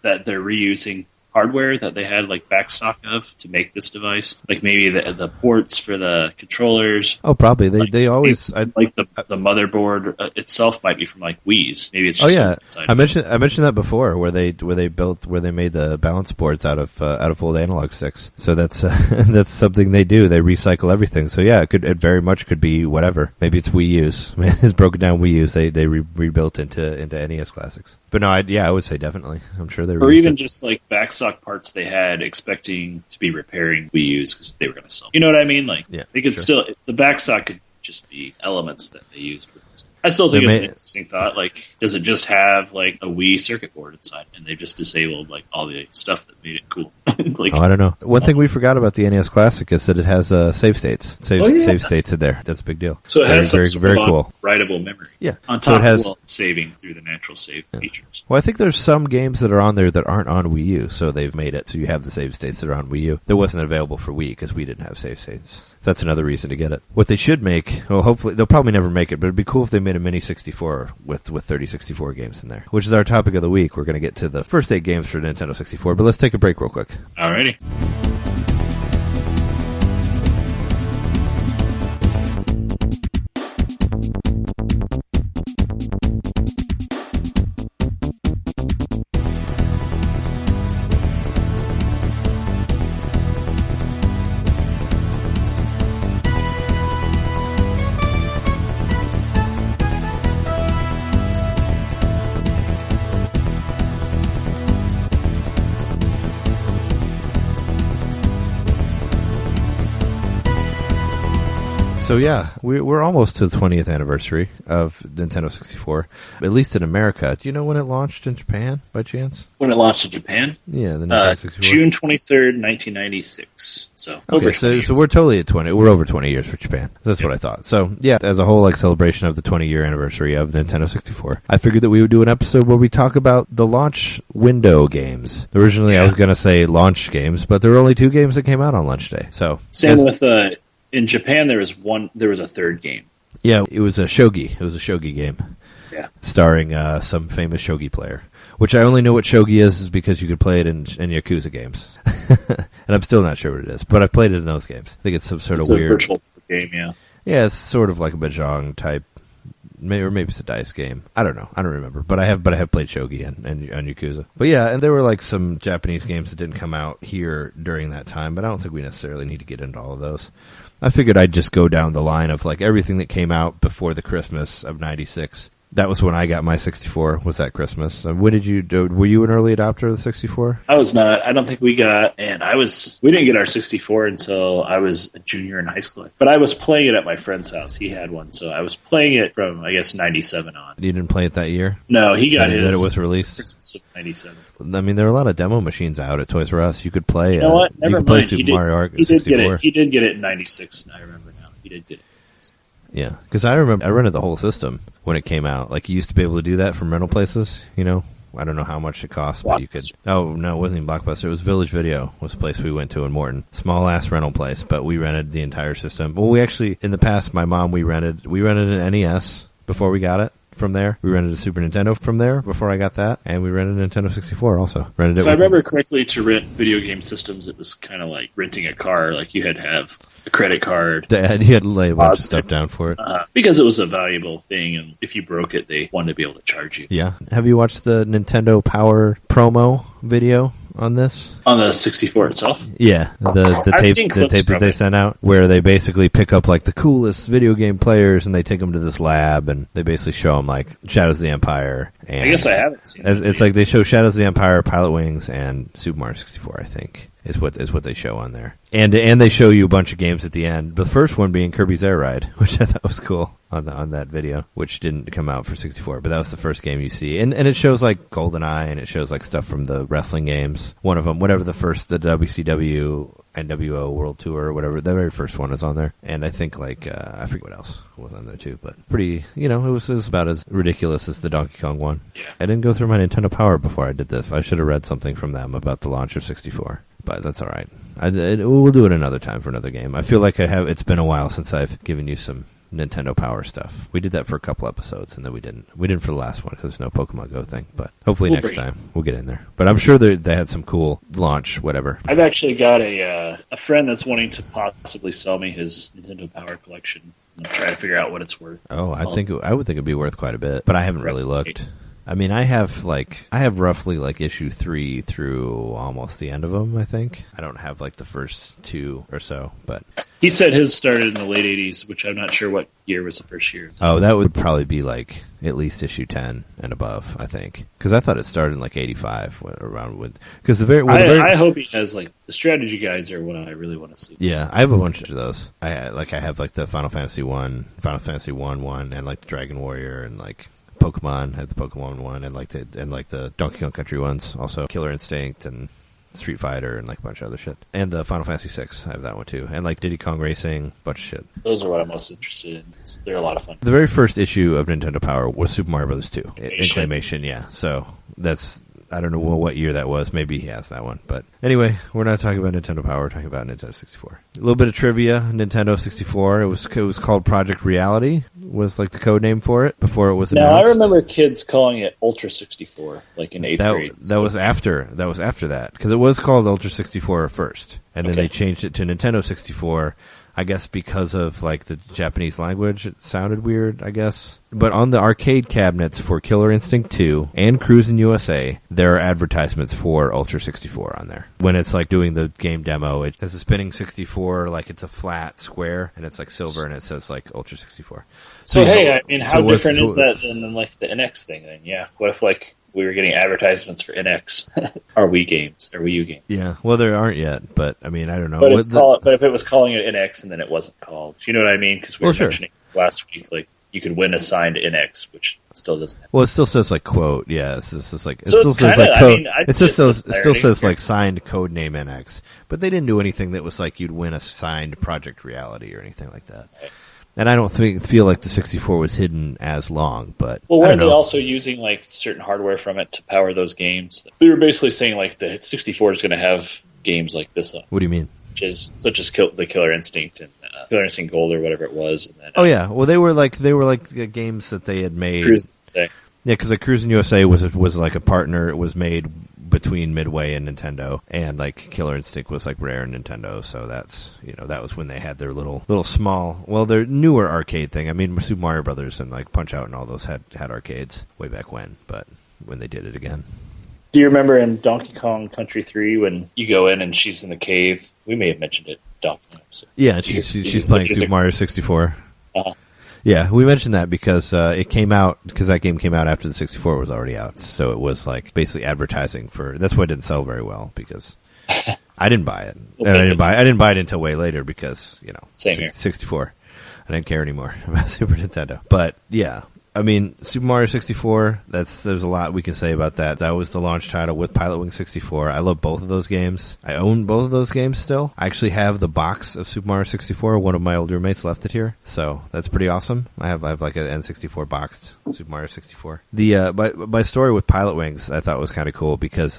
that they're reusing hardware that they had like backstock of to make this device? Like maybe the ports for the controllers. Oh, probably they always the motherboard itself might be from like Wii's. Maybe it's Oh just yeah, inside. I mentioned that before, where they made the balance boards out of old analog sticks. So that's that's something they do. They recycle everything. So yeah, it very much could be whatever. Maybe it's Wii U's. It's broken down Wii U's. They rebuilt into NES classics. But no, I would say definitely. I'm sure they or even just like backstock parts they had expecting to be repairing Wii U's because they were going to sell. You know what I mean? Like they could still the backstock could just be elements that they used. I still think it's an interesting thought. Like, does it just have like a Wii circuit board inside, and they just disabled like all the stuff that made it cool? Like, I don't know. One thing we forgot about the NES Classic is that it has save states. Save states in there. That's a big deal. So it has very cool writable memory. Yeah. On so top it has, of saving through the natural save features. Well, I think there's some games that are on there that aren't on Wii U, so they've made it so you have the save states that are on Wii U. That wasn't available for Wii because we didn't have save states. That's another reason to get it. What they should make, well, hopefully they'll probably never make it, but it'd be cool if they made a mini 64 with 30 64 games in there, which is our topic of the week. We're going to get to the first 8 games for Nintendo 64, but let's take a break real quick. Alrighty. So yeah, we're almost to the 20th anniversary of Nintendo 64, at least in America. Do you know when it launched in Japan, by chance? When it launched in Japan? Yeah, the Nintendo 64. June 23rd, 1996. So over 20 years. So we're totally at 20. We're over 20 years for Japan. That's what I thought. So yeah, as a whole like celebration of the 20-year anniversary of Nintendo 64, I figured that we would do an episode where we talk about the launch window games. Originally, I was going to say launch games, but there were only 2 games that came out on launch day. So same with in Japan, there was a third game. Yeah, it was a shogi. It was a shogi game. Yeah. Starring some famous shogi player. Which I only know what shogi is because you could play it in Yakuza games. And I'm still not sure what it is, but I've played it in those games. I think it's some sort of weird... It's a virtual game, yeah. Yeah, it's sort of like a Mahjong type, maybe it's a dice game. I don't know. I don't remember. But I have played shogi and Yakuza. But yeah, and there were like some Japanese games that didn't come out here during that time, but I don't think we necessarily need to get into all of those. I figured I'd just go down the line of like everything that came out before the Christmas of 96. That was when I got my 64, was that Christmas. When did you were you an early adopter of the 64? I was not. I don't think we got, and we didn't get our 64 until I was a junior in high school. But I was playing it at my friend's house. He had one, so I was playing it from, I guess, 97 on. You didn't play it that year? No, he got his. That it was released? Christmas of 97. I mean, there were a lot of demo machines out at Toys R Us. You could play, you know what? Never play mind. Super Mario 64. He did get it. He did get it in 96, I remember now. He did get it. Yeah, because I remember I rented the whole system when it came out. Like, you used to be able to do that from rental places, you know? I don't know how much it cost, but you could... Oh, no, it wasn't even Blockbuster. It was Village Video was the place we went to in Morton. Small-ass rental place, but we rented the entire system. Well, we actually, in the past, my mom, we rented an NES before we got it. From there, we rented a Super Nintendo from there before I got that, and we rented a Nintendo 64 also. If I remember correctly, to rent video game systems, it was kind of like renting a car. Like, you had to have a credit card. You had to lay a bunch of stuff down for it. Because it was a valuable thing, and if you broke it, they wanted to be able to charge you. Yeah. Have you watched the Nintendo Power promo video on this? On the 64 itself? Yeah, the tape that they sent out, where they basically pick up like the coolest video game players and they take them to this lab and they basically show them like Shadows of the Empire. And I guess I haven't seen it. It's like they show Shadows of the Empire, Pilot Wings, and Super Mario 64, I think. Is what they show on there. And they show you a bunch of games at the end. The first one being Kirby's Air Ride, which I thought was cool on that video, which didn't come out for 64, but that was the first game you see. And it shows like GoldenEye, and it shows like stuff from the wrestling games. One of them, whatever the WCW NWO World Tour or whatever, the very first one is on there. And I think like, I forget what else was on there too, but pretty, it was about as ridiculous as the Donkey Kong one. Yeah. I didn't go through my Nintendo Power before I did this. I should have read something from them about the launch of 64. But that's all right. We'll do it another time for another game. I feel like it's been a while since I've given you some Nintendo Power stuff. We did that for a couple episodes, and then we didn't. We didn't for the last one because there's no Pokemon Go thing. But hopefully next time we'll get in there. But I'm sure they had some cool launch, whatever. I've actually got a friend that's wanting to possibly sell me his Nintendo Power collection. I'm trying to figure out what it's worth. Oh, I would think it'd be worth quite a bit, but I haven't really looked. I mean, I have roughly like issue 3 through almost the end of them, I think. I don't have like the first 2 or so, but... He said his started in the late 80s, which I'm not sure what year was the first year. Oh, that would probably be like at least issue 10 and above, I think. Because I thought it started in like 85, around with... Because I hope he has like... The strategy guides are what I really want to see. Yeah, I have a bunch of those. I have like the Final Fantasy 1, Final Fantasy 1, and like the Dragon Warrior, and like... Pokemon, I have the Pokemon one, and like the Donkey Kong Country ones, also Killer Instinct and Street Fighter and like a bunch of other shit. And the Final Fantasy 6, I have that one too. And like Diddy Kong Racing, bunch of shit. Those are what I'm most interested in. They're a lot of fun. The very first issue of Nintendo Power was Super Mario Bros. 2. In Claymation, yeah. So that's... I don't know what year that was. Maybe he has that one. But anyway, we're not talking about Nintendo Power. We're talking about Nintendo 64. A little bit of trivia. Nintendo 64. It was called Project Reality. Was like the code name for it before it was announced. Now I remember kids calling it Ultra 64, like in 8th grade. That was after that because it was called Ultra 64 first, and then they changed it to Nintendo 64. I guess because of like the Japanese language, it sounded weird, I guess. But on the arcade cabinets for Killer Instinct 2 and Cruisin' USA, there are advertisements for Ultra 64 on there. When it's like doing the game demo, it has a spinning 64, like it's a flat square, and it's like silver, and it says like Ultra 64. So hey, I mean, how different is that than like the NX thing then? Yeah. What if like we were getting advertisements for NX or Wii games or Wii U games? Yeah, well, there aren't yet, but I mean, I don't know. But but if it was calling it NX and then it wasn't called, do you know what I mean? Because we were mentioning last week, like you could win a signed NX, which still doesn't happen. Well, it still says like quote, yeah. It's just like it so still says kinda, like code. I mean, it still says like signed code name NX, but they didn't do anything that was like you'd win a signed Project Reality or anything like that. Right. And I don't feel like the 64 was hidden as long, but well, weren't they also using like certain hardware from it to power those games? They were basically saying like the 64 is going to have games like this on. What do you mean? Such as the Killer Instinct and Killer Instinct Gold or whatever it was. And then, oh yeah, well they were like games that they had made. Cruisin' Yeah, because like Cruisin' USA was like a partner. It was made between Midway and Nintendo, and like Killer Instinct was like Rare and Nintendo. So that's that was when they had their little small, their newer arcade thing. I mean, Super Mario Brothers and like Punch Out and all those had arcades way back when, but when they did it again. Do you remember in Donkey Kong Country 3 when you go in and she's in the cave? We may have mentioned it. Donkey Kong. Yeah, she's playing Super Mario 64. Yeah, we mentioned that because it came out because that game came out after the 64 was already out, so it was like basically advertising for. That's why it didn't sell very well because I didn't buy it. And I didn't buy it until way later because 64. I didn't care anymore about Super Nintendo. But yeah. I mean, Super Mario 64, there's a lot we can say about that. That was the launch title with Pilot Wing 64. I love both of those games. I own both of those games still. I actually have the box of Super Mario 64. One of my old roommates left it here. So that's pretty awesome. I have like an N64 boxed Super Mario 64. My story with Pilot Wings I thought was kind of cool because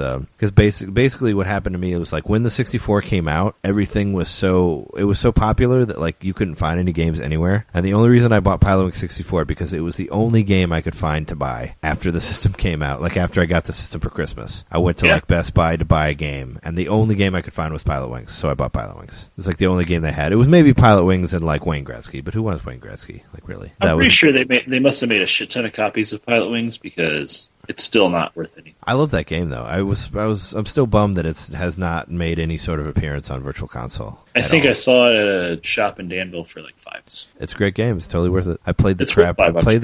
basically what happened to me, it was like when the 64 came out, everything was so popular that like you couldn't find any games anywhere. And the only reason I bought Pilot Wing 64 because it was the only game I could find to buy after the system came out, like after I got the system for Christmas. I went to like Best Buy to buy a game, and the only game I could find was Pilot Wings, so I bought Pilot Wings. It was like the only game they had. It was maybe Pilot Wings and like Wayne Gretzky, but who wants Wayne Gretzky? Like really? I'm pretty sure they must have made a shit ton of copies of Pilot Wings because it's still not worth anything. I love that game though. I'm still bummed that it has not made any sort of appearance on Virtual Console. I think I saw it at a shop in Danville for like $5. It's a great game. It's totally worth it. I played the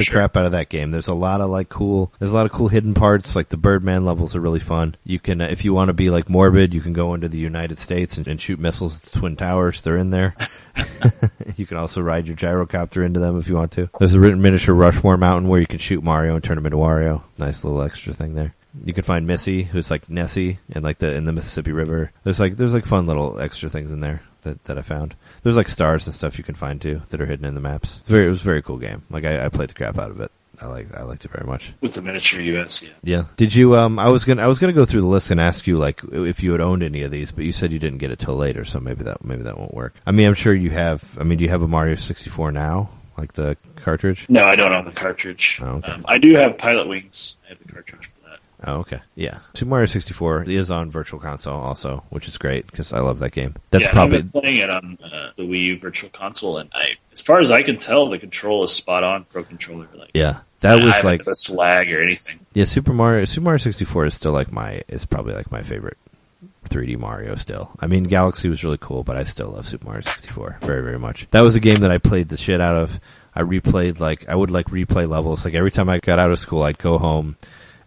crap out of that game. There's a lot of cool hidden parts. Like the Birdman levels are really fun. You can, if you want to be like morbid, you can go into the United States and shoot missiles at the Twin Towers. They're in there. You can also ride your gyrocopter into them if you want to. There's a miniature Rushmore Mountain where you can shoot Mario and turn him into Wario. Nice little extra thing there. You can find Missy, who's like Nessie, and like in the Mississippi River. There's fun little extra things in there that I found. There's like stars and stuff you can find too that are hidden in the maps. It was a very cool game. Like I played the crap out of it. I liked it very much. With the miniature US, yeah. Yeah. Did you? I was gonna go through the list and ask you like if you had owned any of these, but you said you didn't get it till later, so maybe that won't work. I mean, I'm sure you have. I mean, do you have a Mario 64 now? like the cartridge? No, I don't own the cartridge. Oh, okay. I do have Pilot Wings. I have the cartridge for that. Oh, okay. Yeah. Super Mario 64 is on Virtual Console also, which is great because I love that game. That's probably I've been playing it on the Wii U Virtual Console, and as far as I can tell, the control is spot on. Pro controller, like that was I haven't like noticed lag or anything. Yeah, Super Mario 64 is still is probably like my favorite 3D Mario still. I mean, Galaxy was really cool, but I still love Super Mario 64 very, very much. That was a game that I played the shit out of. I replayed I would replay levels. Like every time I got out of school, I'd go home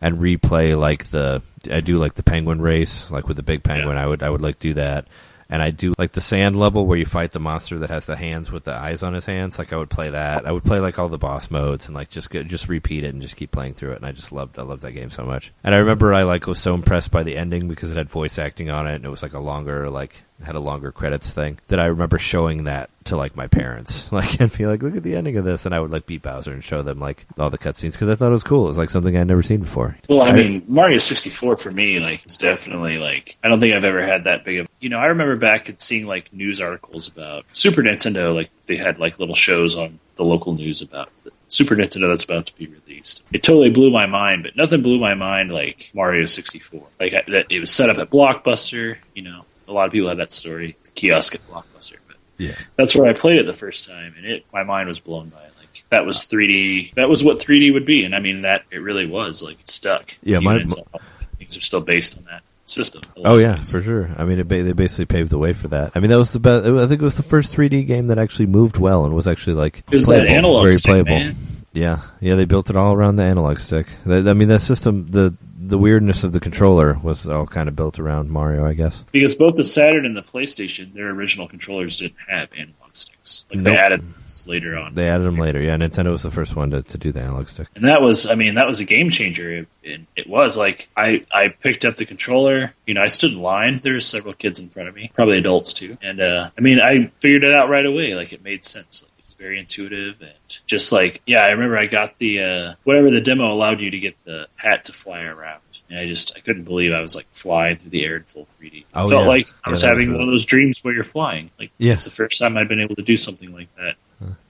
and replay I do the penguin race, like with the big penguin. Yeah. I would do that. And I do the sand level where you fight the monster that has the hands with the eyes on his hands. Like I would play that. I would play all the boss modes and just repeat it and just keep playing through it. And I loved that game so much. And I remember I was so impressed by the ending because it had voice acting on it and it was had a longer credits thing that I remember showing that to my parents, and be like, look at the ending of this. And I would beat Bowser and show them all the cutscenes because I thought it was cool. It was something I'd never seen before. Well, I mean, Mario 64 for me, is definitely I don't think I've ever had that big of, I remember back at seeing news articles about Super Nintendo, they had little shows on the local news about the Super Nintendo that's about to be released. It totally blew my mind, but nothing blew my mind like Mario 64. That it was set up at Blockbuster, a lot of people have that story, the kiosk at Blockbuster. But yeah, that's where I played it the first time, and my mind was blown by it. That was 3D. That was what 3D would be, and I mean that it really was. It stuck. Yeah, things are still based on that system. Oh yeah, for sure. I mean, they basically paved the way for that. I mean, that was the best. I think it was the first 3D game that actually moved well and was actually it was playable, that analog very stick, playable. Man. Yeah, they built it all around the analog stick. I mean, that system, the weirdness of the controller was all kind of built around Mario, I guess. Because both the Saturn and the PlayStation, their original controllers didn't have analog sticks. They added this later on. They added them later, yeah. Nintendo was the first one to do the analog stick. And that was a game changer. It was I picked up the controller. I stood in line. There were several kids in front of me, probably adults too. And I figured it out right away. It made sense. Very intuitive and just I remember I got the whatever the demo allowed you to get the hat to fly around, and I couldn't believe I was flying through the air in full 3D. I felt like I was having one of those dreams where you're flying. It's the first time I'd been able to do something like that.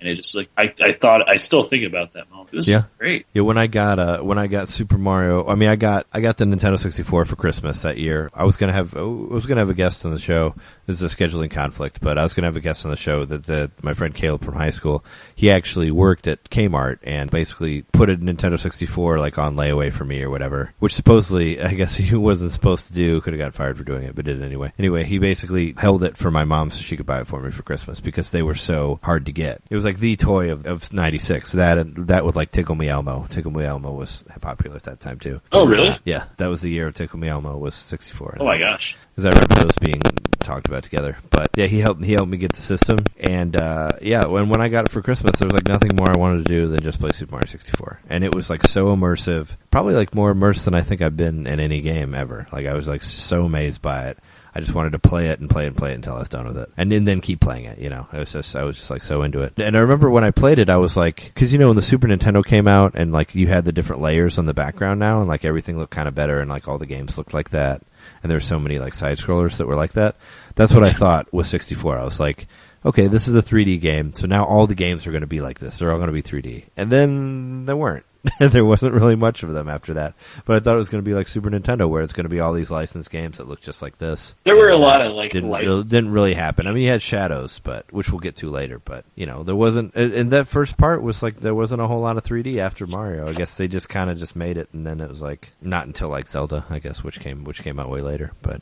And it just I still think about that moment. It was great. Yeah, when I got Super Mario, I mean I got the Nintendo 64 for Christmas that year. I was gonna have a guest on the show. This is a scheduling conflict, but I was gonna have a guest on the show that my friend Caleb from high school. He actually worked at Kmart and basically put a Nintendo 64 on layaway for me or whatever, which supposedly I guess he wasn't supposed to do. Could have got fired for doing it, but did it anyway. Anyway, he basically held it for my mom so she could buy it for me for Christmas because they were so hard to get. It was the toy of 96. That with Tickle Me Elmo. Tickle Me Elmo was popular at that time too. Oh, really? Yeah, that was the year of Tickle Me Elmo was 64. Oh my gosh. Because I remember those being talked about together. But yeah, he helped me get the system. And when I got it for Christmas, there was nothing more I wanted to do than just play Super Mario 64. And it was so immersive, probably more immersed than I think I've been in any game ever. I was so amazed by it. I just wanted to play it and play it until I was done with it, and then keep playing it. I was just so into it. And I remember when I played it, I was because when the Super Nintendo came out and you had the different layers on the background now, and everything looked kind of better, and all the games looked like that, and there were so many side scrollers that were like that. That's what I thought was 64. I was okay, this is a 3D game, so now all the games are going to be like this. They're all going to be 3D, and then they weren't. There wasn't really much of them after that. But I thought it was going to be like Super Nintendo, where it's going to be all these licensed games that look just like this. There were a lot of didn't really happen. I mean, you had Shadows, which we'll get to later. But there wasn't. And that first part was there wasn't a whole lot of 3D after Mario. I guess they just kind of just made it, and then it was not until Zelda, I guess, which came out way later. But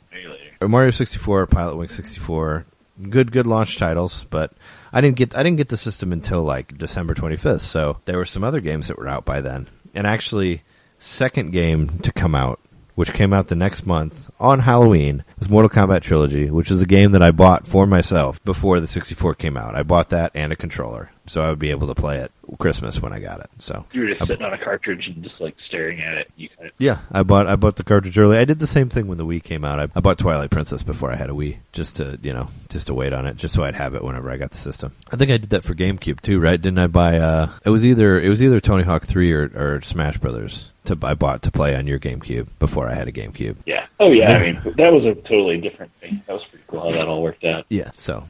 Mario 64, Pilot Wing 64. Good launch titles, but I didn't get the system until December 25th. So there were some other games that were out by then. And actually, second game to come out, which came out the next month on Halloween, was Mortal Kombat Trilogy, which is a game that I bought for myself before the 64 came out. I bought that and a controller, so I would be able to play it Christmas when I got it. So you were just sitting on a cartridge and just staring at it. You kind of Yeah, I bought the cartridge early. I did the same thing when the Wii came out. I bought Twilight Princess before I had a Wii, just to wait on it, just so I'd have it whenever I got the system. I think I did that for GameCube too, right? Didn't I buy? It was either Tony Hawk 3 or Smash Brothers. I bought to play on your GameCube before I had a GameCube. Yeah. Oh yeah. I mean, that was a totally different thing. That was pretty cool how that all worked out. Yeah. So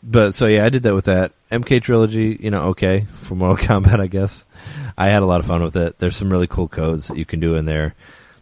yeah, I did that with that MK Trilogy. Okay, for Mortal Kombat, I guess. I had a lot of fun with it. There's some really cool codes that you can do in there.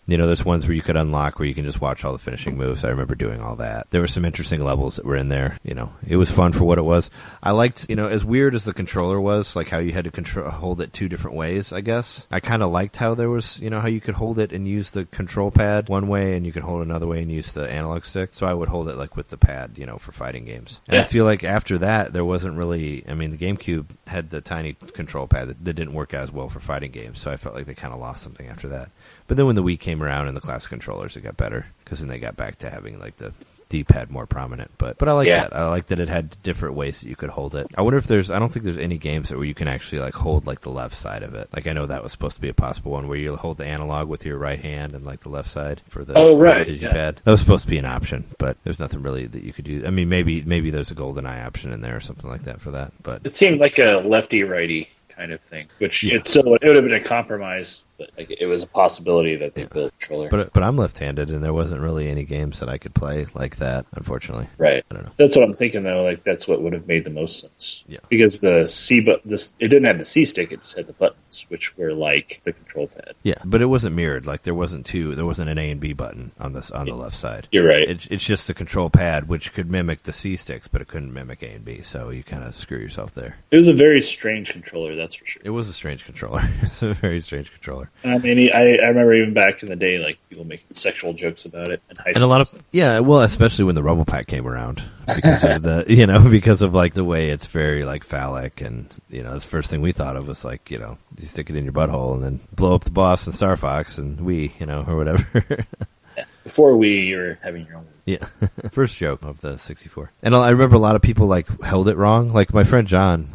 There's ones where you could unlock where you can just watch all the finishing moves. I remember doing all that. There were some interesting levels that were in there. It was fun for what it was. I liked, as weird as the controller was, like how you had to hold it two different ways, I guess. I kind of liked how there was, how you could hold it and use the control pad one way and you could hold it another way and use the analog stick. So I would hold it like with the pad, for fighting games. And I feel like after that, there wasn't really, the GameCube had the tiny control pad that didn't work as well for fighting games. So I felt like they kind of lost something after that. But then when the Wii came around and the classic controllers, it got better because then they got back to having like the D-pad more prominent. But I like that. I like that it had different ways that you could hold it. I wonder if I don't think there's any games where you can actually like hold like the left side of it. Like I know that was supposed to be a possible one where you hold the analog with your right hand and like the left side for the digipad. Yeah. That was supposed to be an option, but there's nothing really that you could do. I mean, maybe there's a GoldenEye option in there or something like that for that. But it seemed like a lefty-righty kind of thing, which it would have been a compromise. But like, it was a possibility that they built a controller. But I'm left-handed, and there wasn't really any games that I could play like that, unfortunately. Right. I don't know. That's what I'm thinking, though. Like, that's what would have made the most sense. Yeah. Because the it didn't have the C stick; it just had the buttons, which were like the control pad. Yeah, but it wasn't mirrored. Like there wasn't an A and B button on the left side. You're right. It's just the control pad, which could mimic the C sticks, but it couldn't mimic A and B. So you kind of screw yourself there. It was a very strange controller, that's for sure. It was a strange controller. It's a very strange controller. I mean, I remember even back in the day, like people making sexual jokes about it in high school. And well, especially when the Rumble Pack came around, because of because of like the way it's very like phallic, and the first thing we thought of was like you stick it in your butthole and then blow up the boss in Star Fox and or whatever. Yeah. Before you were having your own. Yeah, first joke of the 64, and I remember a lot of people like held it wrong. Like my friend John,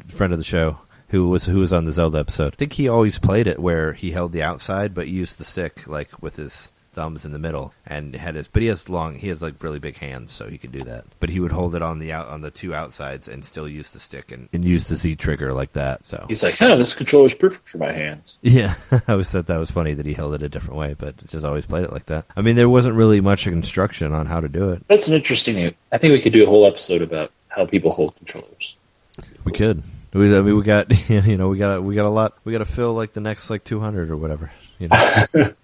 friend of the show, who was on the Zelda episode. I think he always played it where he held the outside but used the stick like with his thumbs in the middle and he has like really big hands, so he could do that. But he would hold it on the two outsides and still use the stick and use the Z trigger like that. So he's like, this controller's perfect for my hands. Yeah, I always thought that was funny that he held it a different way, but just always played it like that. I mean, there wasn't really much instruction on how to do it. That's an interesting. I think we could do a whole episode about how people hold controllers. We could. We got we got a lot. We got to fill like the next like 200 or whatever.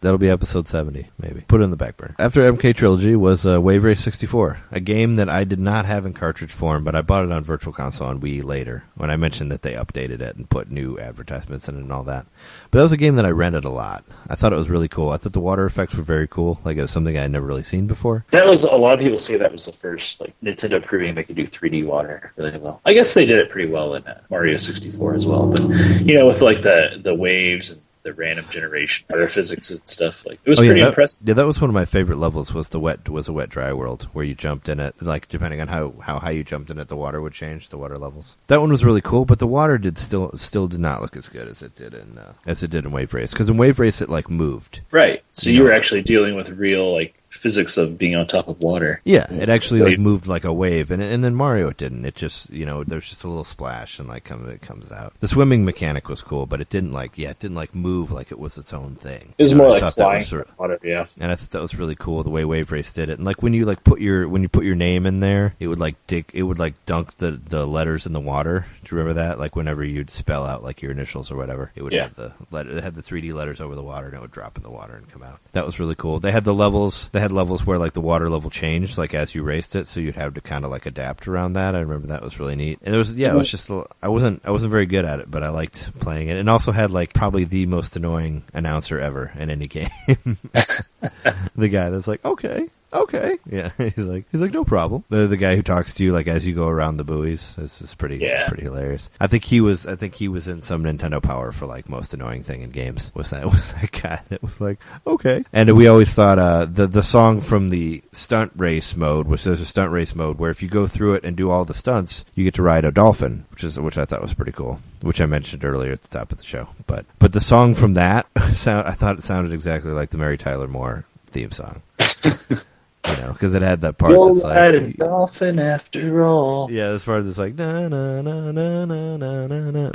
That'll be episode 70, maybe. Put it in the back burner. After MK Trilogy was Wave Race 64, a game that I did not have in cartridge form, but I bought it on Virtual Console on Wii later, when I mentioned that they updated it and put new advertisements in it and all that. But that was a game that I rented a lot. I thought it was really cool. I thought the water effects were very cool. Like, it was something I had never really seen before. That was, a lot of people say that was the first, like, Nintendo proving they could do 3D water really well. I guess they did it pretty well in Mario 64 as well, but, with, like, the waves and the random generation, water physics and stuff. Like, it was pretty impressive. Yeah, that was one of my favorite levels. Was a wet dry world where you jumped in it. Like, depending on how high you jumped in it, the water would change. The water levels. That one was really cool, but the water still did not look as good as it did in Wave Race. Because in Wave Race, it like moved. Right. So you were actually dealing with real like physics of being on top of water. Yeah, it actually like moved like a wave, and then Mario it didn't. It just there's just a little splash and like it comes out. The swimming mechanic was cool, but it didn't like move like it was its own thing. It was more like flying water, yeah. And I thought that was really cool the way Wave Race did it. And like when you put your name in there, it would like dunk the letters in the water. Do you remember that? Like whenever you'd spell out like your initials or whatever, it would have the letter. It had the 3D letters over the water, and it would drop in the water and come out. That was really cool. They had the levels. They had levels where like the water level changed like as you raced it, so you'd have to kind of like adapt around that. I remember that was really neat. And it was it was just I wasn't very good at it, but I liked playing it. And also had like probably the most annoying announcer ever in any game. The guy that's like, okay, okay. Yeah, he's like, no problem. The guy who talks to you like as you go around the buoys. This is pretty hilarious. I think he was in some Nintendo Power for like most annoying thing in games. Was that guy that was like, okay. And we always thought the song from the stunt race mode, which there's a stunt race mode where if you go through it and do all the stunts, you get to ride a dolphin, which I thought was pretty cool, which I mentioned earlier at the top of the show. But the song from that I thought it sounded exactly like the Mary Tyler Moore theme song. Because it had that part that's like, ride a dolphin after all. Yeah, this part that's like na na na na na na na na.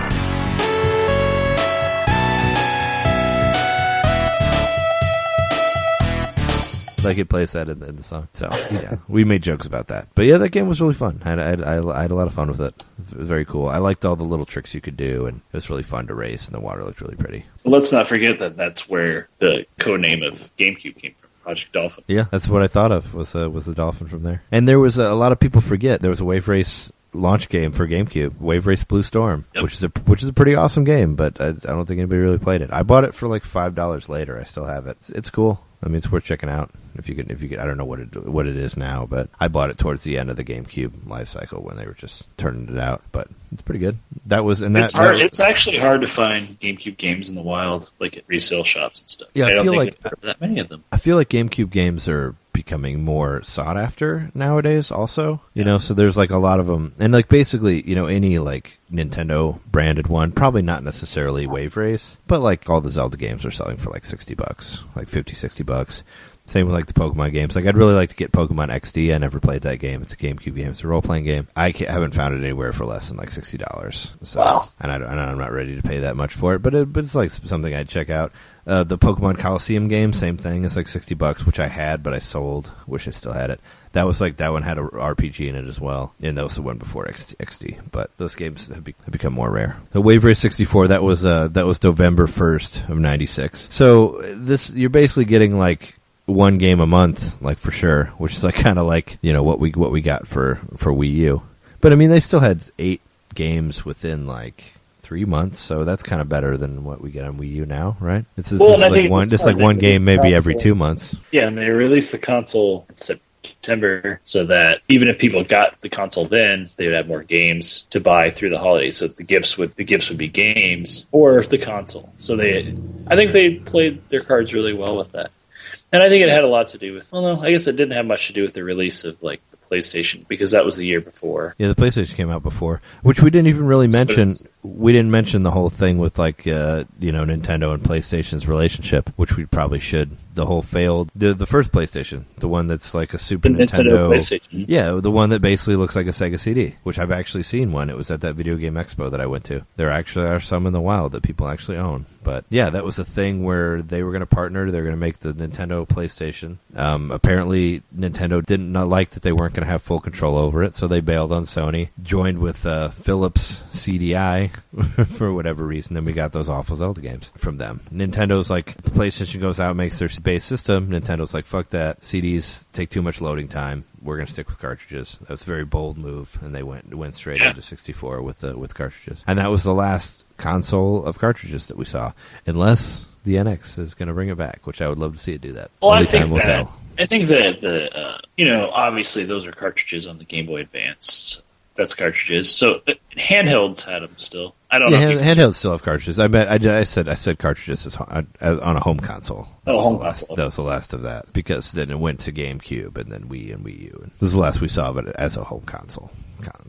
Like it plays that in the song. So yeah, we made jokes about that. But yeah, that game was really fun. I had a lot of fun with it. It was very cool. I liked all the little tricks you could do, and it was really fun to race, and the water looked really pretty. Let's not forget that that's where the codename of GameCube came from. Project Dolphin. Yeah, that's what I thought of was the dolphin from there. And there was a lot of people forget there was a Wave Race launch game for GameCube, Wave Race Blue Storm, yep. which is a pretty awesome game, but I don't think anybody really played it. I bought it for like $5 later. I still have it. It's cool. I mean, it's worth checking out if you can. I don't know what it is now, but I bought it towards the end of the GameCube life cycle when they were just turning it out. But it's pretty good. It's hard. It's actually hard to find GameCube games in the wild, like at resale shops and stuff. Yeah, I don't feel think like there are that many of them. I feel like GameCube games are becoming more sought after nowadays also, so there's like a lot of them, and like basically, any like Nintendo branded one, probably not necessarily Wave Race, but like all the Zelda games are selling for like $60, like $50-$60. Same with like the Pokemon games. Like I'd really like to get Pokemon XD. I never played that game. It's a GameCube game. It's a role-playing game. I haven't found it anywhere for less than like $60. So, wow. And I'm not ready to pay that much for it, but it's like something I'd check out. The Pokemon Coliseum game, same thing. It's like $60, which I had, but I sold. Wish I still had it. That one had a RPG in it as well, and that was the one before XD. But those games have become more rare. The Wave Race 64, that was November 1st of '96. So you're basically getting like one game a month, like for sure, which is like kind of like what we got for Wii U. But I mean, they still had 8 games within like 3 months, so that's kind of better than what we get on Wii U now, right? It's like one game maybe every 2 months. Yeah, and they released the console in September so that even if people got the console then, they would have more games to buy through the holidays. So the gifts would be games or the console. So I think they played their cards really well with that. And I think it had a lot to do with, no, I guess it didn't have much to do with the release of like the PlayStation, because that was the year before. Yeah, the PlayStation came out before, which we didn't even really mention. We didn't mention the whole thing with like, Nintendo and PlayStation's relationship, which we probably should. The whole failed, the first PlayStation, the one that's like a Super Nintendo PlayStation. Yeah, the one that basically looks like a Sega CD, which I've actually seen one. It was at that video game expo that I went to. There actually are some in the wild that people actually own. But yeah, that was a thing where they were going to partner. They were going to make the Nintendo PlayStation. Apparently, Nintendo didn't like that they weren't going to have full control over it, so they bailed on Sony, joined with Philips CDI for whatever reason. Then we got those awful Zelda games from them. Nintendo's like, the PlayStation goes out, makes their base system. Nintendo's like, fuck that. CDs take too much loading time. We're going to stick with cartridges. That was a very bold move, and they went straight into 64 with cartridges. And that was the last console of cartridges that we saw, unless the NX is going to bring it back, which I would love to see it do that. Well, I think that obviously those are cartridges on the Game Boy Advance. So that's cartridges. So handhelds had them still. I don't know. Handhelds still have cartridges. I said cartridges on a home console. That was the last of that, because then it went to GameCube and then Wii and Wii U. And this is the last we saw of it as a home console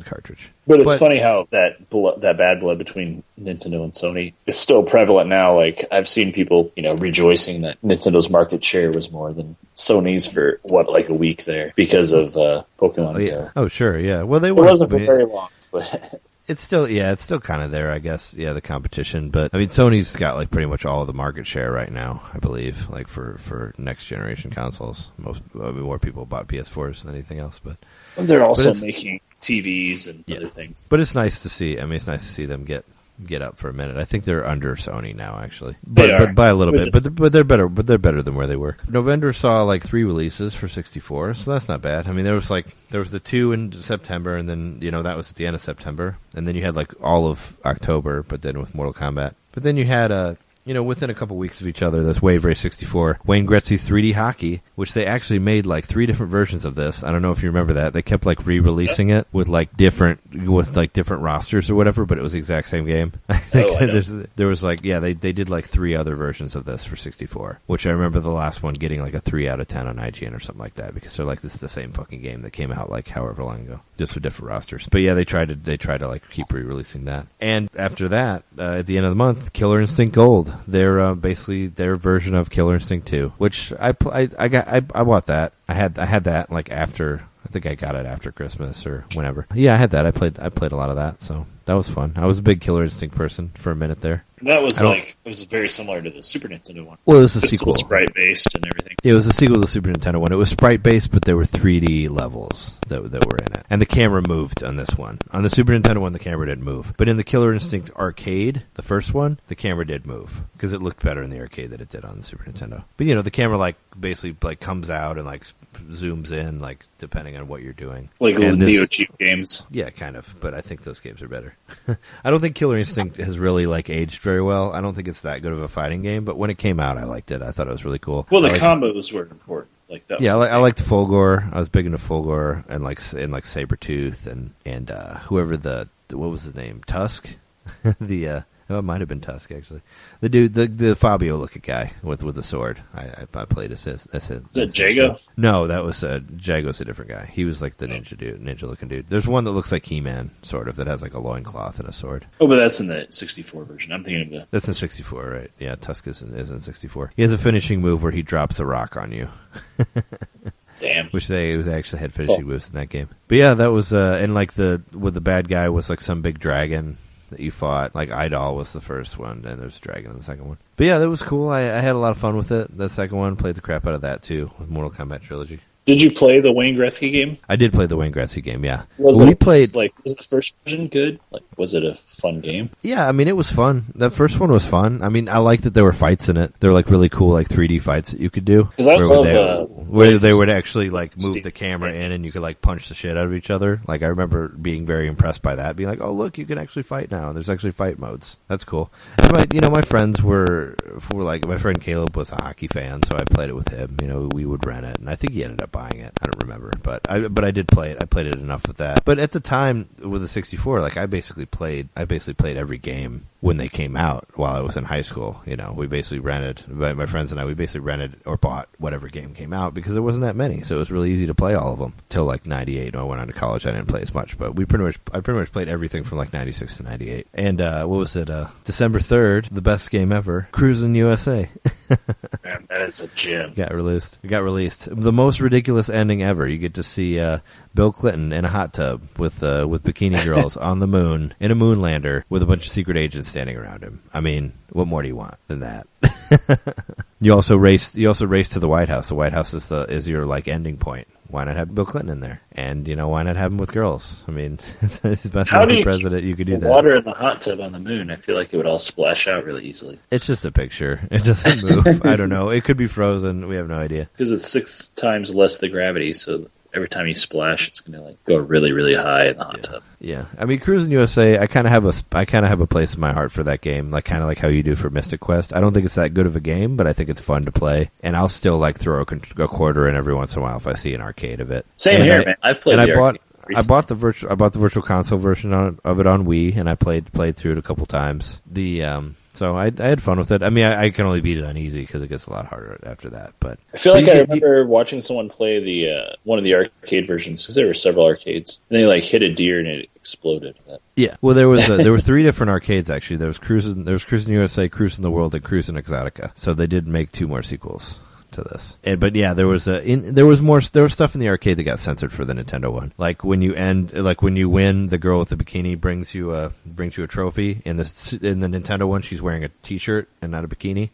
cartridge. But it's funny how that bad blood between Nintendo and Sony is still prevalent now. Like, I've seen people, rejoicing that Nintendo's market share was more than Sony's for like a week there because of Pokemon Go. Oh, sure, yeah. Well, it wasn't for very long, but it's still kind of there, I guess. Yeah, the competition, but I mean, Sony's got like pretty much all of the market share right now, I believe, like for next generation consoles. More people bought PS4s than anything else, but they're also making TVs and other things. But it's nice to see. I mean, it's nice to see them get up for a minute. I think they're under Sony now, actually, but by a little bit. But they're better. But they're better than where they were. November saw like 3 releases for 64, so that's not bad. I mean, there was the 2 in September, and then that was at the end of September, and then you had like all of October, but then with Mortal Kombat. But then you had within a couple weeks of each other, this Wave Race 64, Wayne Gretzky's 3D Hockey, which they actually made like 3 different versions of this. I don't know if you remember that. They kept like re-releasing it with different rosters or whatever, but it was the exact same game. I think there was they did like 3 other versions of this for 64, which I remember the last one getting like a 3 out of 10 on IGN or something like that, because they're like, this is the same fucking game that came out like however long ago, just with different rosters. But yeah, they tried to like keep re-releasing that. And after that, at the end of the month, Killer Instinct Gold. They're basically their version of Killer Instinct 2, which I bought that. I had that like after. I think I got it after Christmas or whenever. Yeah, I had that. I played a lot of that, so that was fun. I was a big Killer Instinct person for a minute there. That was it was very similar to the Super Nintendo one. Well, it was a sequel. Sprite based and everything. It was a sequel to the Super Nintendo one. It was sprite based, but there were 3D levels that were in it. And the camera moved on this one. On the Super Nintendo one, the camera didn't move. But in the Killer Instinct arcade, the first one, the camera did move. Because it looked better in the arcade than it did on the Super Nintendo. But the camera like basically like comes out and like zooms in, like depending on what you're doing. Like Neo Geo games. Yeah, kind of. But I think those games are better. I don't think Killer Instinct has really like aged very well. I don't think it's that good of a fighting game, but when it came out, I liked it. I thought it was really cool. Well, the combos were important. Like that. Yeah, I liked Fulgore. I was big into Fulgore and like Sabretooth and whoever what was his name? Tusk? It might have been Tusk, actually. The dude, the Fabio looking guy with the sword. I played as his. Is that Jago? No, that was Jago's a different guy. He was like the ninja looking dude. There's one that looks like He-Man, sort of, that has like a loincloth and a sword. Oh, but that's in the 64 version. I'm thinking of That's in 64, right? Yeah, Tusk is in 64. He has a finishing move where he drops a rock on you. Damn. Which they actually had finishing moves in that game. But yeah, that was and like the bad guy was like some big dragon that you fought. Like Idol was the first one, and there's Dragon in the second one. But yeah, that was cool. I had a lot of fun with it. The second one, played the crap out of that too, with Mortal Kombat Trilogy. Did you play the Wayne Gretzky game? I did play the Wayne Gretzky game, yeah. Was the first version good? Like, was it a fun game? Yeah, I mean, it was fun. That first one was fun. I mean, I liked that there were fights in it. There were like really cool like 3D fights that you could do. Because I love where they would actually like move the camera in and you could like punch the shit out of each other. Like, I remember being very impressed by that. Being like, oh look, you can actually fight now. There's actually fight modes. That's cool. And my friends were like, my friend Caleb was a hockey fan, so I played it with him. We would rent it, and I think he ended up buying it. I don't remember, but I did play it. I played it enough with that. But at the time with the 64, like I basically played every game when they came out while I was in high school. We basically rented, my friends and I, we basically rented or bought whatever game came out because there wasn't that many, so it was really easy to play all of them till like 98. When I went on to college, I didn't play as much, but I pretty much played everything from like 96 to 98. And what was it? December 3rd, the best game ever, Cruisin' USA. Man, that is a gem. It got released. The most ridiculous ending ever. You get to see Bill Clinton in a hot tub with bikini girls on the moon in a moon lander with a bunch of secret agents standing around him. I mean, what more do you want than that? You also race to the White House. The White House is your like ending point. Why not have Bill Clinton in there? And why not have him with girls? I mean, it's the best president you could do that. Water in the hot tub on the moon. I feel like it would all splash out really easily. It's just a picture. It doesn't move. I don't know. It could be frozen. We have no idea. Because it's 6 times less the gravity, so every time you splash, it's going to like go really, really high in the hot tub. Yeah, I mean, Cruisin' USA. I kind of have a place in my heart for that game, like kind of like how you do for Mystic Quest. I don't think it's that good of a game, but I think it's fun to play, and I'll still like throw a quarter in every once in a while if I see an arcade of it. Same here, man. I've played. And I bought the virtual console version of it on Wii, and I played through it a couple times. So I had fun with it. I mean, I can only beat it on easy because it gets a lot harder after that. But I feel like I remember watching someone play the one of the arcade versions because there were several arcades. And they like hit a deer and it exploded. Yeah. Well, there were 3 different arcades actually. There was Cruisin' USA, Cruisin' the World, and Cruisin' Exotica. So they did make 2 more sequels to this. But yeah, there was stuff in the arcade that got censored for the Nintendo one. Like when you win, the girl with the bikini brings you a trophy. In the Nintendo one, she's wearing a t-shirt and not a bikini.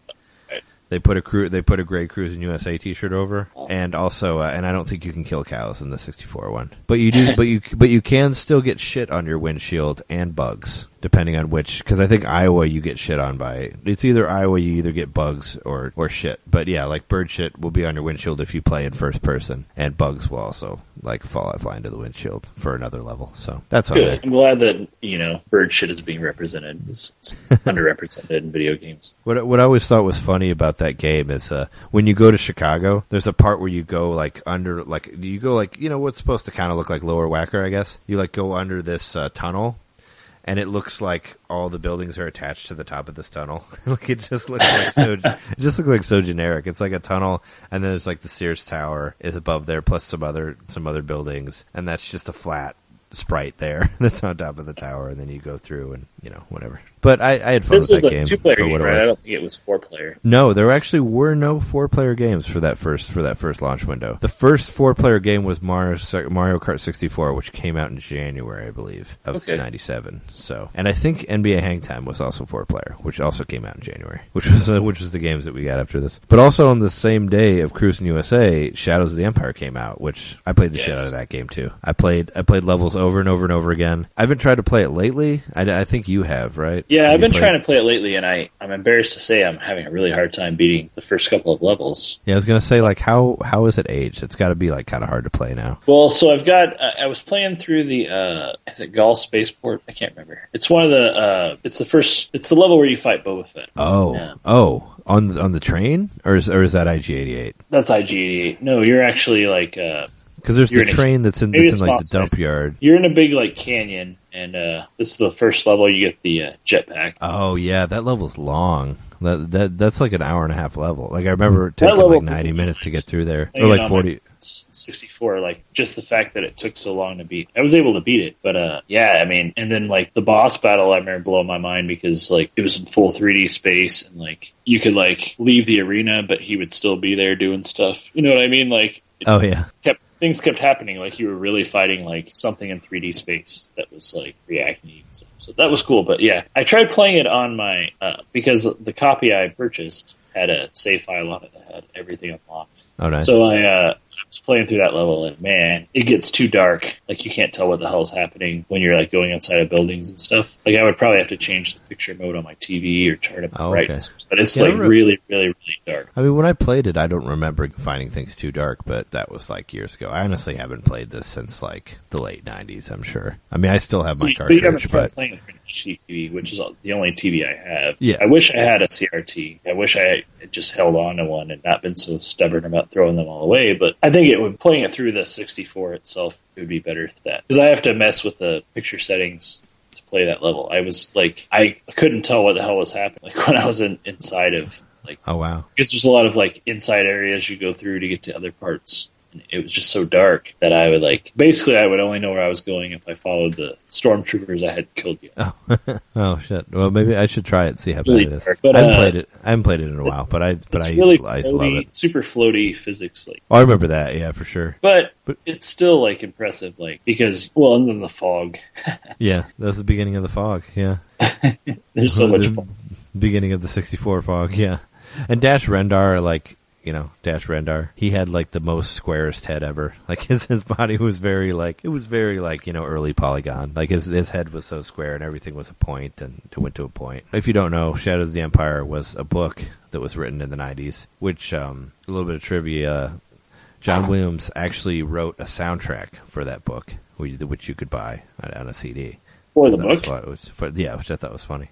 Right. They put a gray Cruisin' USA t-shirt over, and also and I don't think you can kill cows in the 64 one. But you do but you can still get shit on your windshield and bugs. depending on which, because I think Iowa you get shit on by, it's either Iowa you either get bugs or shit. But yeah, like bird shit will be on your windshield if you play in first person, and bugs will also like fly into the windshield for another level. So that's all. Good. I'm glad that, bird shit is being represented. It's underrepresented in video games. What I always thought was funny about that game is when you go to Chicago, there's a part where you go like under, like you go like, what's supposed to kind of look like Lower Wacker, I guess. You like go under this tunnel. And it looks like all the buildings are attached to the top of this tunnel. Like it just looks like so generic. It's like a tunnel, and then there's like the Sears Tower is above there, plus some other buildings, and that's just a flat sprite there that's on top of the tower, and then you go through and whatever. But I had fun with that game. This was a 2-player game, right? I don't think it was 4-player. No, there actually were no 4-player games for that first launch window. The first 4-player game was Mario Kart 64, which came out in January, I believe, of 97. So, and I think NBA Hang Time was also 4-player, which also came out in January, which was the games that we got after this. But also on the same day of Cruis'n USA, Shadows of the Empire came out, which I played the shit out of that game too. I played levels over and over and over again. I haven't tried to play it lately. I think you have, right? Yeah, I've been trying to play it lately, and I'm embarrassed to say I'm having a really hard time beating the first couple of levels. Yeah, I was going to say, like, how is it aged? It's got to be, like, kind of hard to play now. Well, so I was playing through the, is it Gaul Spaceport? I can't remember. It's one of the, it's the level where you fight Boba Fett. Oh, yeah. Oh, on the train? Or is that IG-88? That's IG-88. No, you're actually, like, because there's the train that's in like the dump yard. You're in a big like canyon, and this is the first level. You get the jetpack. Oh yeah, that level's long. That's like an hour and a half level. Like I remember it taking like 90 minutes to get through there, or like 40. 64, like just the fact that it took so long to beat. I was able to beat it, but yeah, I mean, and then like the boss battle, I remember blowing my mind because like it was in full 3D space, and like you could like leave the arena, but he would still be there doing stuff. You know what I mean? Like, things kept happening, like you were really fighting like something in 3D space that was like reacting. So that was cool. But yeah, I tried playing it on my because the copy I purchased had a save file on it that had everything unlocked. Oh, nice. So I was playing through that level, and man, it gets too dark. Like you can't tell what the hell's happening when you're like going inside of buildings and stuff. Like I would probably have to change the picture mode on my TV or turn up the brightness. But it's like really, really, really dark. I mean, when I played it, I don't remember finding things too dark, but that was like years ago. I honestly haven't played this since like the late 90s, I'm sure. I mean, I still have my cartridge, but you haven't tried playing it for an HD TV, which is the only TV I have. Yeah. I wish I had a CRT. I wish I had just held on to one and not been so stubborn about throwing them all away, but I think playing it through the 64 itself, it would be better for that. Because I have to mess with the picture settings to play that level. I was like, I couldn't tell what the hell was happening like when I was inside of like. Oh wow! Because there's a lot of like inside areas you go through to get to other parts. And it was just so dark that I would like. Basically, I would only know where I was going if I followed the stormtroopers I had killed you. Oh, oh shit! Well, maybe I should try it and see how really bad it is. Dark, but, I haven't played it in a while, but I really used to love it. Super floaty physics, like. Oh, I remember that. Yeah, for sure. But it's still like impressive, like because and then the fog. Yeah, that was the beginning of the fog. Yeah, there's so much fog. Beginning of the 64 fog. Yeah, and Dash Rendar like. Dash Rendar. He had like the most squarest head ever. Like his body was very early polygon. Like his head was so square and everything was a point and it went to a point. If you don't know, Shadows of the Empire was a book that was written in the 90s, which, a little bit of trivia, John Williams actually wrote a soundtrack for that book, which you could buy on a CD. For the book? Which I thought was funny.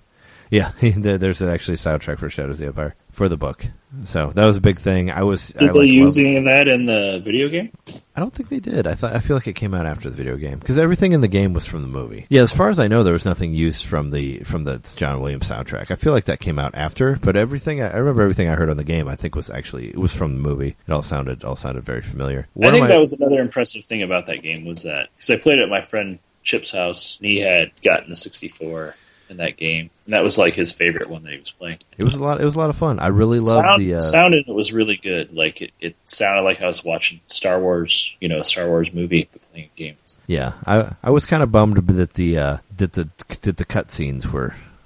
Yeah, there's actually a soundtrack for Shadows of the Empire for the book. So that was a big thing. Did they use any of that in the video game? I don't think they did. I feel like it came out after the video game because everything in the game was from the movie. Yeah, as far as I know, there was nothing used from the John Williams soundtrack. I feel like that came out after, but I remember everything I heard on the game. I think was from the movie. It all sounded very familiar. I think that was another impressive thing about that game was that because I played it at my friend Chip's house and he had gotten the 64. In that game, and that was like his favorite one that he was playing. It was a lot of fun. I really loved the sound in it was really good. Like it sounded like I was watching Star Wars, a Star Wars movie, but playing games. Yeah, I was kind of bummed that the cutscenes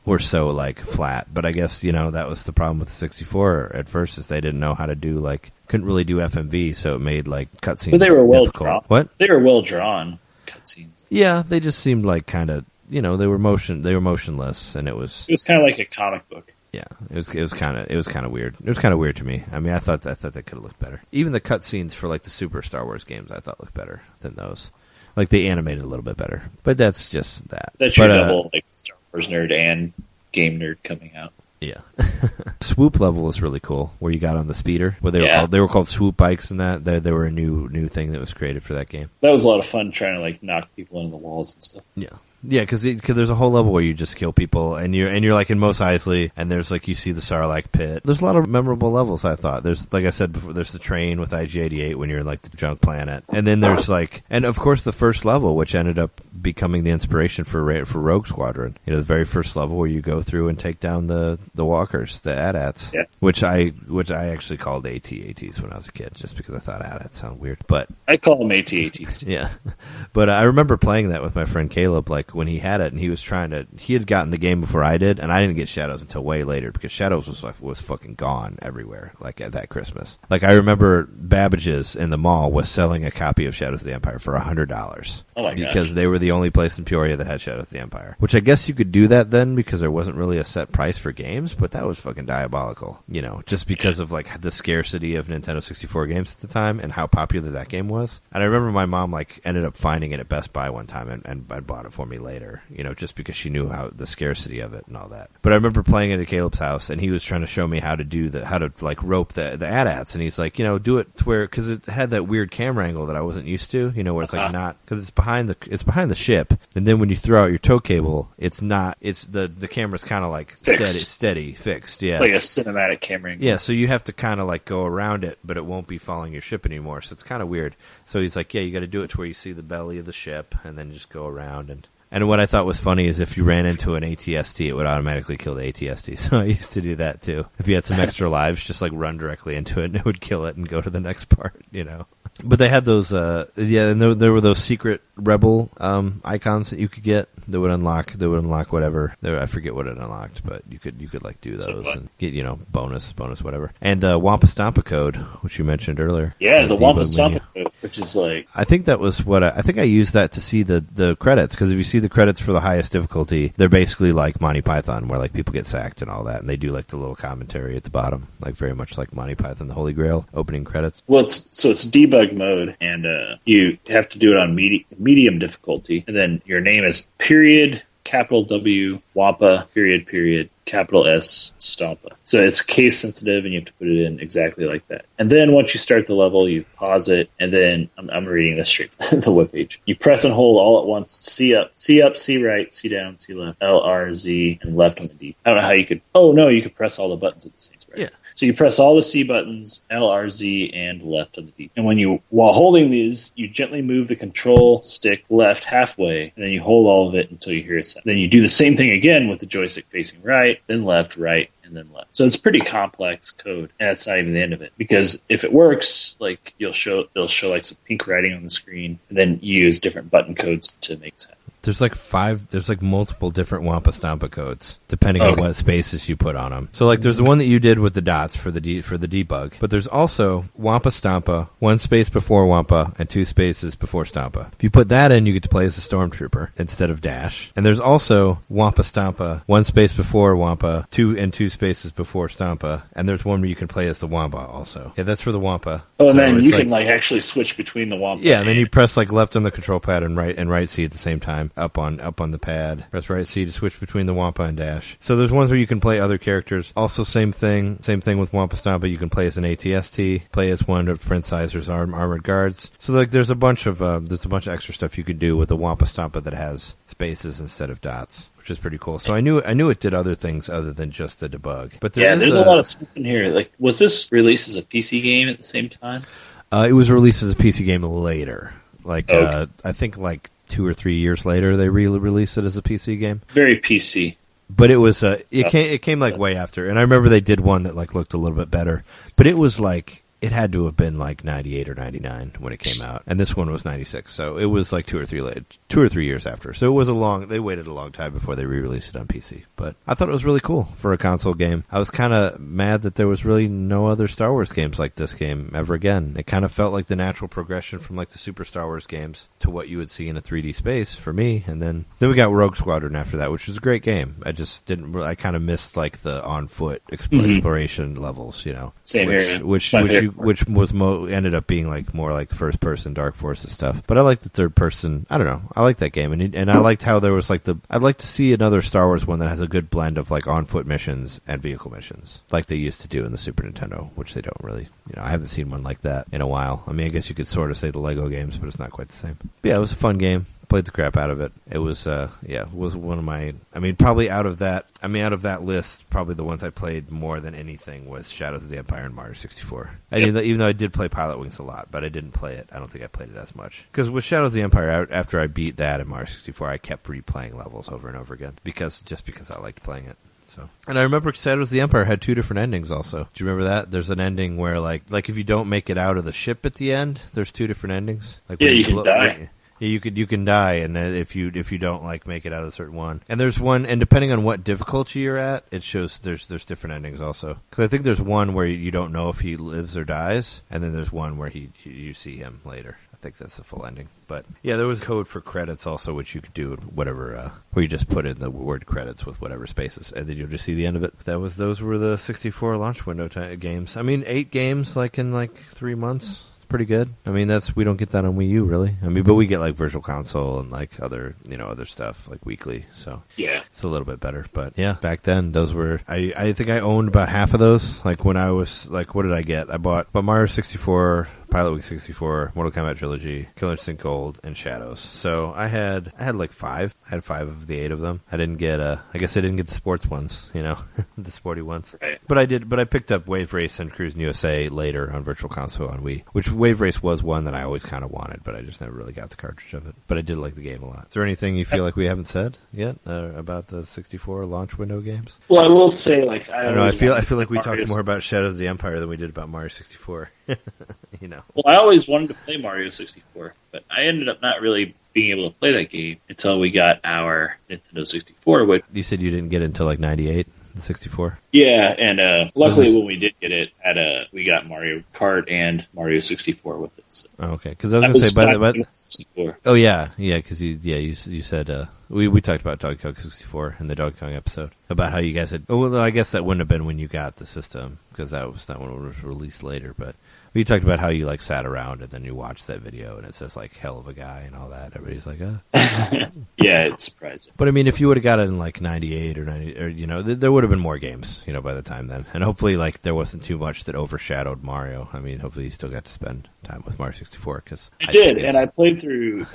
were so like flat, but I guess that was the problem with the 64 at first is they didn't know how to do couldn't really do FMV, so it made like cutscenes. But they were well difficult. drawn. What? They were well drawn cutscenes. Yeah, they just seemed like kind of they were motionless, and it was kind of like a comic book. Yeah, it was kind of weird. It was kind of weird to me. I mean, I thought that could have looked better. Even the cutscenes for like the Super Star Wars games, I thought looked better than those. Like they animated a little bit better, but that's just that. That's your double like Star Wars nerd and game nerd coming out. Yeah. Swoop level was really cool, where you got on the speeder. Where they were called swoop bikes, and that they were a new thing that was created for that game. That was a lot of fun trying to like knock people into the walls and stuff. Yeah. Yeah, because there's a whole level where you just kill people, and you're like in Mos Eisley, and there's like you see the Sarlacc pit. There's a lot of memorable levels. I thought there's, like I said before, there's the train with IG-88 when you're in like the junk planet, and then there's like, and of course the first level, which ended up becoming the inspiration for Rogue Squadron. The very first level where you go through and take down the walkers, the AT-ATs, which I actually called AT-ATs when I was a kid, just because I thought AT-ATs sound weird, but I call them AT-ATs. Yeah, but I remember playing that with my friend Caleb, like when he had it, and he had gotten the game before I did, and I didn't get Shadows until way later, because Shadows was fucking gone everywhere, like at that Christmas. Like I remember Babbage's in the mall was selling a copy of Shadows of the Empire for $100. Oh my gosh. Because they were the only place in Peoria that had Shadows of the Empire. Which I guess you could do that then, because there wasn't really a set price for games, but that was fucking diabolical. Just because of like the scarcity of Nintendo 64 games at the time, and how popular that game was. And I remember my mom like ended up finding it at Best Buy one time, and bought it for me later. Just because she knew how the scarcity of it and all that. But I remember playing it at Caleb's house, and he was trying to show me how to like rope the AT-ATs, and he's like, do it to where, because it had that weird camera angle that I wasn't used to, where it's like not, because it's behind the ship, and then when you throw out your tow cable, it's the camera's kind of like steady, fixed, yeah. It's like a cinematic camera angle. Yeah, so you have to kind of like go around it, but it won't be following your ship anymore, so it's kind of weird. So he's like, yeah, you got to do it to where you see the belly of the ship, and then just go around. And what I thought was funny is if you ran into an ATST, it would automatically kill the ATST. So I used to do that too. If you had some extra lives, just like run directly into it, and it would kill it and go to the next part, But they had those, and there were those secret rebel icons that you could get that would unlock whatever. I forget what it unlocked, but you could like do those and get bonus whatever. And Wampa Stampa code, which you mentioned earlier. Yeah, the Wampa Stampa code, which is like, I think that was what I think I used that to see the credits, because if you see the credits for the highest difficulty, they're basically like Monty Python, where like people get sacked and all that, and they do like the little commentary at the bottom, like very much like Monty Python, the Holy Grail opening credits. Well, it's debug mode, and you have to do it on medium difficulty, and then your name is period, capital W, Wampa, period, capital S, Stampa. So it's case sensitive, and you have to put it in exactly like that. And then once you start the level, you pause it, and then I'm reading this straight from the webpage. You press and hold all at once. C up, C right, C down, C left, L, R, Z, and left on the D. I don't know how you could. Oh no, you could press all the buttons at the same time. Right? Yeah. So you press all the C buttons, L, R, Z, and left on the D. And while holding these, you gently move the control stick left halfway, and then you hold all of it until you hear a sound. Then you do the same thing again with the joystick facing right, then left, right, and then left. So it's pretty complex code, and that's not even the end of it. Because if it works, like they'll show like some pink writing on the screen, and then you use different button codes to make sense. There's like multiple different Wampa Stampa codes, depending on what spaces you put on them. So like there's the one that you did with the dots for the debug, but there's also Wampa Stampa, 1 space before Wampa, and 2 spaces before Stampa. If you put that in, you get to play as a stormtrooper instead of Dash. And there's also Wampa Stampa, 1 space before Wampa, 2 spaces before Stampa, and there's one where you can play as the Wampa also. Yeah, that's for the Wampa. Oh, and then you can like actually switch between the Wampa. Yeah, and then you press like left on the control pad and right C at the same time. Up on the pad. Press right C to switch between the Wampa and Dash. So there's ones where you can play other characters. Also same thing with Wampa Stampa. You can play as an ATST, play as one of Prince Sizer's armored guards. So like there's a bunch of extra stuff you could do with the Wampa Stampa that has spaces instead of dots, which is pretty cool. So I knew it did other things other than just the debug. But there's a lot of stuff in here. Like, was this released as a PC game at the same time? It was released as a PC game later. Like I think like 2 or 3 years later, they released it as a PC game. Very PC. But it was it came like way after, and I remember they did one that like looked a little bit better. But it was like it had to have been like 98 or 99 when it came out, and this one was 96, so it was like 2 or 3 years after. So it was they waited a long time before they re-released it on PC. But I thought it was really cool for a console game. I was kind of mad that there was really no other Star Wars games like this game ever again. It kind of felt like the natural progression from like the Super Star Wars games to what you would see in a 3D space for me, and then we got Rogue Squadron after that, which was a great game. I just didn't. I kind of missed like the on-foot exploration levels, Same here. Which was ended up being like more like first-person Dark Forces stuff. But I like the third-person. I don't know. I like that game, and I liked how there was like I'd like to see another Star Wars one that has a good blend of like on-foot missions and vehicle missions, like they used to do in the Super Nintendo, which they don't really. I haven't seen one like that in a while. I mean, I guess you could sort of say the Lego games, but it's not quite the same. But yeah, it was a fun game. Played the crap out of it. It was, was one of my, probably out of that list, probably the ones I played more than anything was Shadows of the Empire and Mario 64. Even though I did play Pilot Wings a lot, but I didn't play it. I don't think I played it as much. Because with Shadows of the Empire, after I beat that in Mario 64, I kept replaying levels over and over again. Because I liked playing it. So, and I remember Shadows of the Empire had 2 different endings also. Do you remember that? There's an ending where like if you don't make it out of the ship at the end, there's 2 different endings. Like you can die. You can die, and if you don't like make it out of a certain one, and there's one, and depending on what difficulty you're at, it shows there's different endings also. Because I think there's one where you don't know if he lives or dies, and then there's one where you see him later. I think that's the full ending. But yeah, there was code for credits also, which you could do whatever, where you just put in the word credits with whatever spaces, and then you'll just see the end of it. Those were the 64 launch window games. 8 games like in 3 months. Pretty good. We don't get that on Wii U, really. But we get like Virtual Console and like other stuff like weekly. So yeah, it's a little bit better. But yeah, back then those were. I think I owned about half of those. Like when I was like, what did I get? I bought Mario 64, Pilot Wings 64, Mortal Kombat Trilogy, Killer Instinct Gold, and Shadows. So I had like 5. I had 5 of the 8 of them. I didn't get I guess I didn't get the sports ones. The sporty ones. Right. But I picked up Wave Race and Cruis'n USA later on Virtual Console on Wii, which Wave Race was one that I always kind of wanted, but I just never really got the cartridge of it. But I did like the game a lot. Is there anything you feel like we haven't said yet about the 64 launch window games? Well, I will say, like, I don't know. I feel like we talked more about Shadows of the Empire than we did about Mario 64. Well, I always wanted to play Mario 64, but I ended up not really being able to play that game until we got our Nintendo 64. Which you said you didn't get it until like 98. The 64? Yeah, and luckily when we did get it, we got Mario Kart and Mario 64 with it. So. Oh, okay, because I was going to say, but 64. Oh yeah, because you said we talked about Donkey Kong 64 in the Donkey Kong episode about how you guys had. Oh, well, I guess that wouldn't have been when you got the system because that one was released later, but. We talked about how you like sat around and then you watched that video and it says like hell of a guy and all that. Everybody's like, yeah, it's surprising. But if you would have got it in like 98 or 90, or there would have been more games, by the time then. And hopefully like there wasn't too much that overshadowed Mario. Hopefully you still got to spend time with Mario 64 because I did, and I played through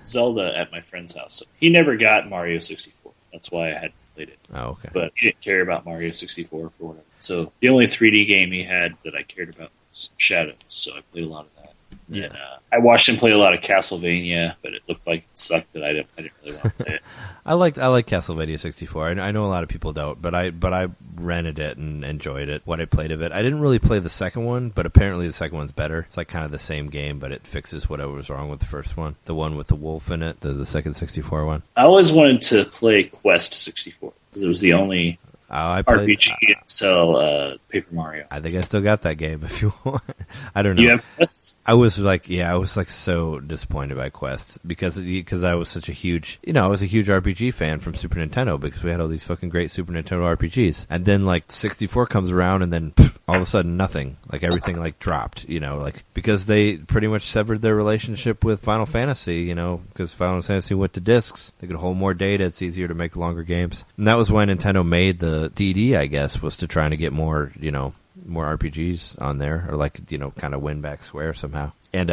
Zelda at my friend's house. So he never got Mario 64. That's why I hadn't played it. Oh, okay. But he didn't care about Mario 64 for whatever. So the only 3D game he had that I cared about was Shadows. So I played a lot of that. Yeah. And, I watched him play a lot of Castlevania, but it looked like it sucked that I didn't really want to play it. I like Castlevania 64. I know a lot of people don't, but I rented it and enjoyed it. What I played of it, I didn't really play the second one, but apparently the second one's better. It's like kind of the same game, but it fixes whatever was wrong with the first one. The one with the wolf in it, the second 64 one. I always wanted to play Quest 64 because it was the only RPG until Paper Mario. I think I still got that game if you want. I don't know. You have Quest? I was like so disappointed by Quest because I was such a huge, I was a huge RPG fan from Super Nintendo because we had all these fucking great Super Nintendo RPGs. And then like 64 comes around and then all of a sudden nothing. Like everything like dropped, like because they pretty much severed their relationship with Final Fantasy, because Final Fantasy went to discs. They could hold more data. It's easier to make longer games. And that was why Nintendo made the DD, I guess, was to try to get more, more RPGs on there, or like, kind of win back Square somehow. And,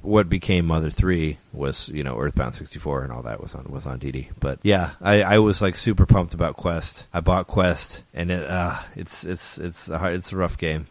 what became Mother 3 was, Earthbound 64 and all that was on DD. But yeah, I was like super pumped about Quest. I bought Quest and it's a rough game.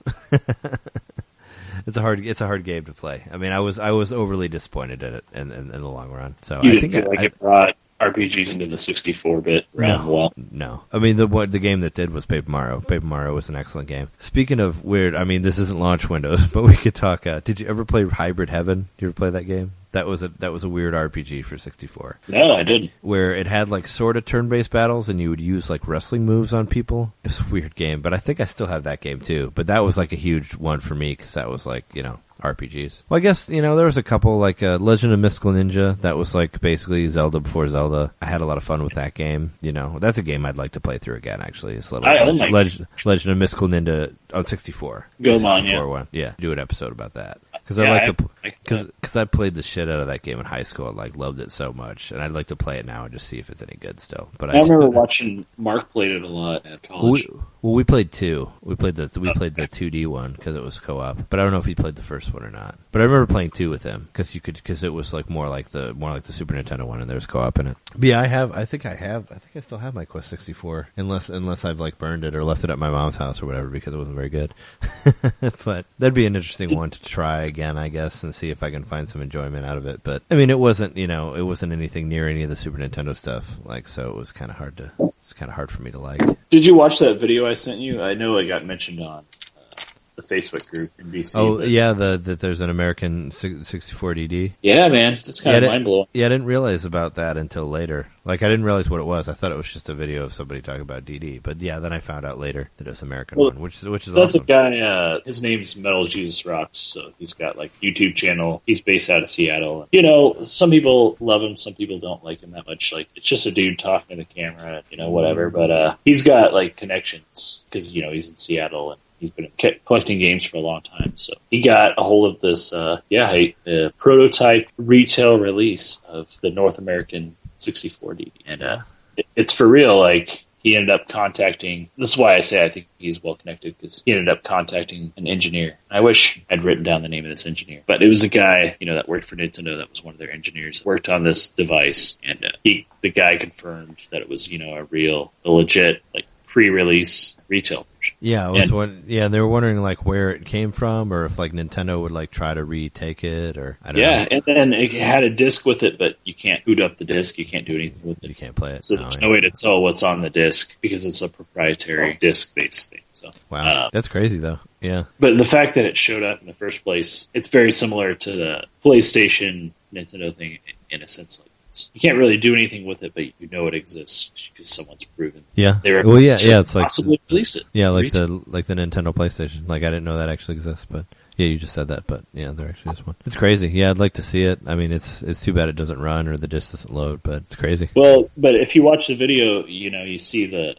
It's a hard game to play. I was overly disappointed in it in the long run. So I think it brought RPGs into the 64-bit realm well. No. I mean, the game that did was Paper Mario. Paper Mario was an excellent game. Speaking of weird, I mean, this isn't launch windows, but we could talk. Did you ever play Hybrid Heaven? Did you ever play that game? That was a weird RPG for 64. No, I didn't. Where it had like sort of turn-based battles, and you would use like wrestling moves on people. It was a weird game, but I think I still have that game too. But that was like a huge one for me because that was like, you know, RPGs. Well, I guess, you know, there was a couple like Legend of Mystical Ninja. That was like basically Zelda before Zelda. I had a lot of fun with that game. You know, that's a game I'd like to play through again. Actually, it's Legend of Mystical Ninja on 64. Go 64 on, yeah. One. Yeah, do an episode about that. Because I played the shit out of that game in high school. I like loved it so much, and I'd like to play it now and just see if it's any good still. But I remember watching Mark played it a lot at college. We played two. We played the 2D one because it was co-op. But I don't know if he played the first one or not. But I remember playing two with him because it was like more like the Super Nintendo one, and there was co-op in it. But yeah, I think I still have my Quest 64 unless I've like burned it or left it at my mom's house or whatever because it wasn't very good. But that'd be an interesting one to try again, I guess, and see if I can find some enjoyment out of it. But I mean, it wasn't anything near any of the Super Nintendo stuff, like, so it was kind of hard for me to like. Did you watch that video I sent you? I know it got mentioned on the Facebook group in BC. Oh, yeah, that there's an American 64 DD. Yeah, man, that's kind of mind blowing. Yeah, I didn't realize about that until later. Like, I didn't realize what it was. I thought it was just a video of somebody talking about DD. But yeah, then I found out later that it was American one, which is that's awesome. A guy. His name's Metal Jesus Rocks. So he's got like YouTube channel. He's based out of Seattle. You know, some people love him, some people don't like him that much. Like, it's just a dude talking to the camera, you know, whatever. But he's got like connections because, you know, he's in Seattle and he's been collecting games for a long time. So he got a hold of this, a prototype retail release of the North American 64 DD. And it's for real. Like, he ended up contacting, this is why I say I think he's well connected, because he ended up contacting an engineer. I wish I'd written down the name of this engineer, but it was a guy, you know, that worked for Nintendo that was one of their engineers, worked on this device, and the guy confirmed that it was, you know, a legit, like, pre-release retail version. Yeah, they were wondering like where it came from, or if like Nintendo would like try to retake it, or I don't know. Yeah, and then it had a disc with it, but you can't boot up the disc. You can't do anything with it. You can't play it. So there's no way to tell what's on the disc because it's a proprietary disc-based thing. So wow, that's crazy though. Yeah, but the fact that it showed up in the first place, it's very similar to the PlayStation Nintendo thing in a sense. Like, you can't really do anything with it, but you know it exists because someone's proven. Yeah. It's like possibly release it. Yeah, like the Nintendo PlayStation. Like, I didn't know that actually exists, but yeah, you just said that. But yeah, there actually is one. It's crazy. Yeah, I'd like to see it. I mean, it's too bad it doesn't run or the disc doesn't load, but it's crazy. Well, but if you watch the video, you know, you see the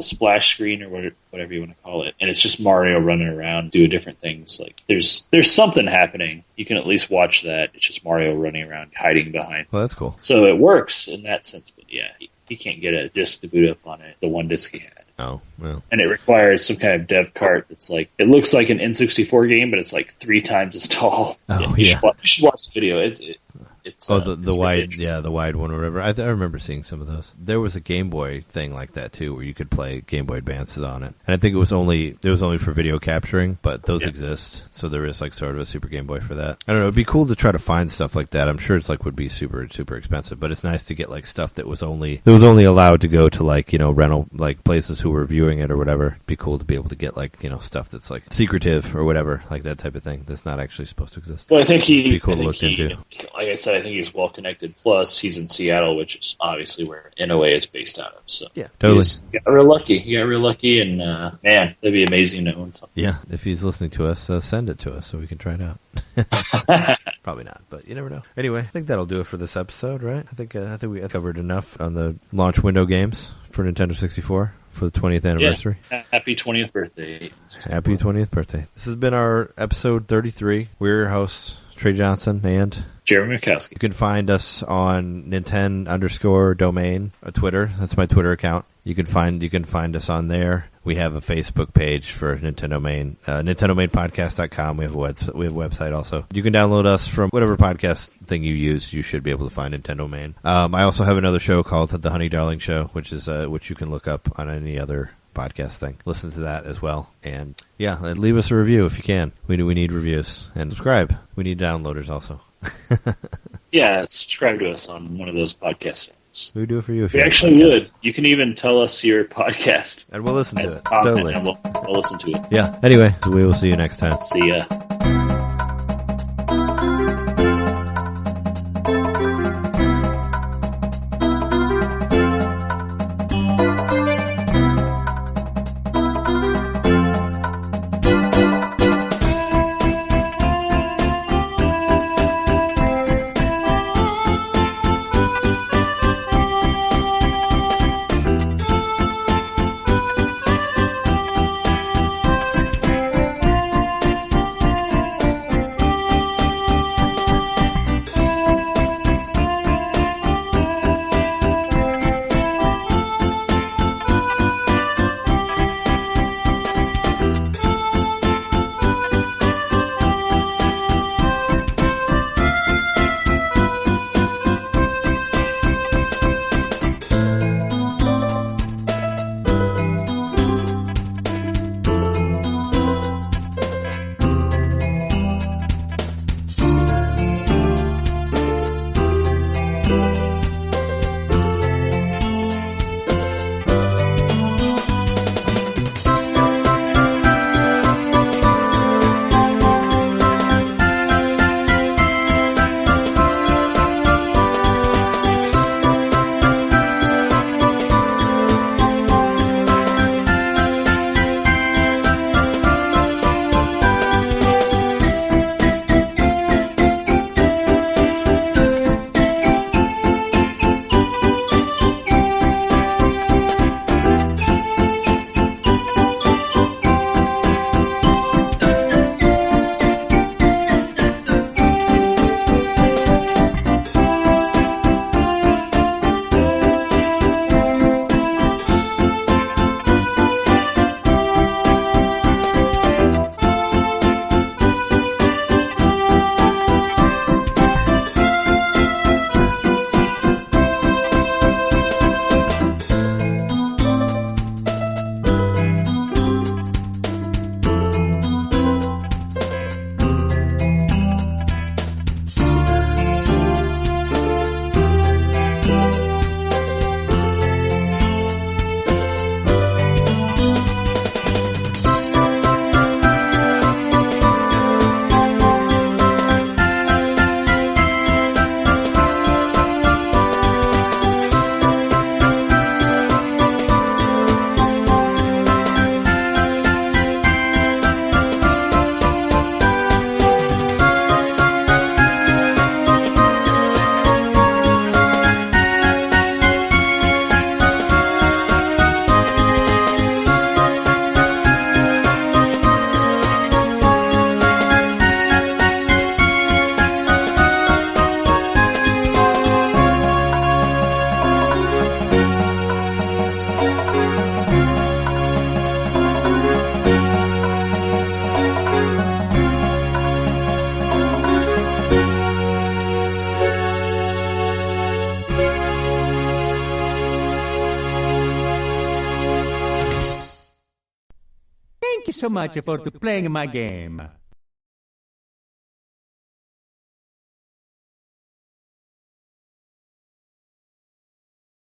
splash screen or whatever you want to call it, and it's just Mario running around doing different things. Like, there's something happening. You can at least watch that. It's just Mario running around hiding behind. Well, that's cool. So it works in that sense, but yeah, he can't get a disc to boot up on it, the one disc he had. Oh, well. And it requires some kind of dev cart that's like, it looks like an N64 game, but it's like 3 times as tall. Oh, You should watch the video. It's the wide one or whatever. I remember seeing some of those. There was a Game Boy thing like that too, where you could play Game Boy Advances on it, and I think it was only for video capturing, but those exist. So there is like sort of a Super Game Boy for that. I don't know. It'd be cool to try to find stuff like that. I'm sure it's like would be super super expensive, but it's nice to get like stuff that was only allowed to go to like, you know, rental like places who were viewing it or whatever. It'd be cool to be able to get like, you know, stuff that's like secretive or whatever, like that type of thing that's not actually supposed to exist. Well, I think it'd be cool to look into. Like I said, I think he's well connected. Plus, he's in Seattle, which is obviously where NOA is based out of. So yeah, totally. He got real lucky, and man, that'd be amazing to own something. Yeah, if he's listening to us, send it to us so we can try it out. Probably not, but you never know. Anyway, I think that'll do it for this episode, right? I think we covered enough on the launch window games for Nintendo 64 for the 20th anniversary. Yeah. Happy 20th birthday. Happy 20th birthday. This has been our episode 33. We're your hosts, Trey Johnson and Jeremy Mikowski. You can find us on Nintendo_domain, Twitter. That's my Twitter account. You can find us on there. We have a Facebook page for Nintendo Main, NintendoMainPodcast.com. We have a website also. You can download us from whatever podcast thing you use. You should be able to find Nintendo Main. I also have another show called The Honey Darling Show, which you can look up on any other podcast thing. Listen to that as well. And yeah, leave us a review if you can. We need reviews. And subscribe. We need downloaders also. Yeah, subscribe to us on one of those podcasts. We do it for you. If We you have a actually podcast. would. You can even tell us your podcast. And we'll listen to As a it. comment, Totally. and we'll listen to it. Yeah. Anyway, we will see you next time. See ya. Thank you so much for playing my game.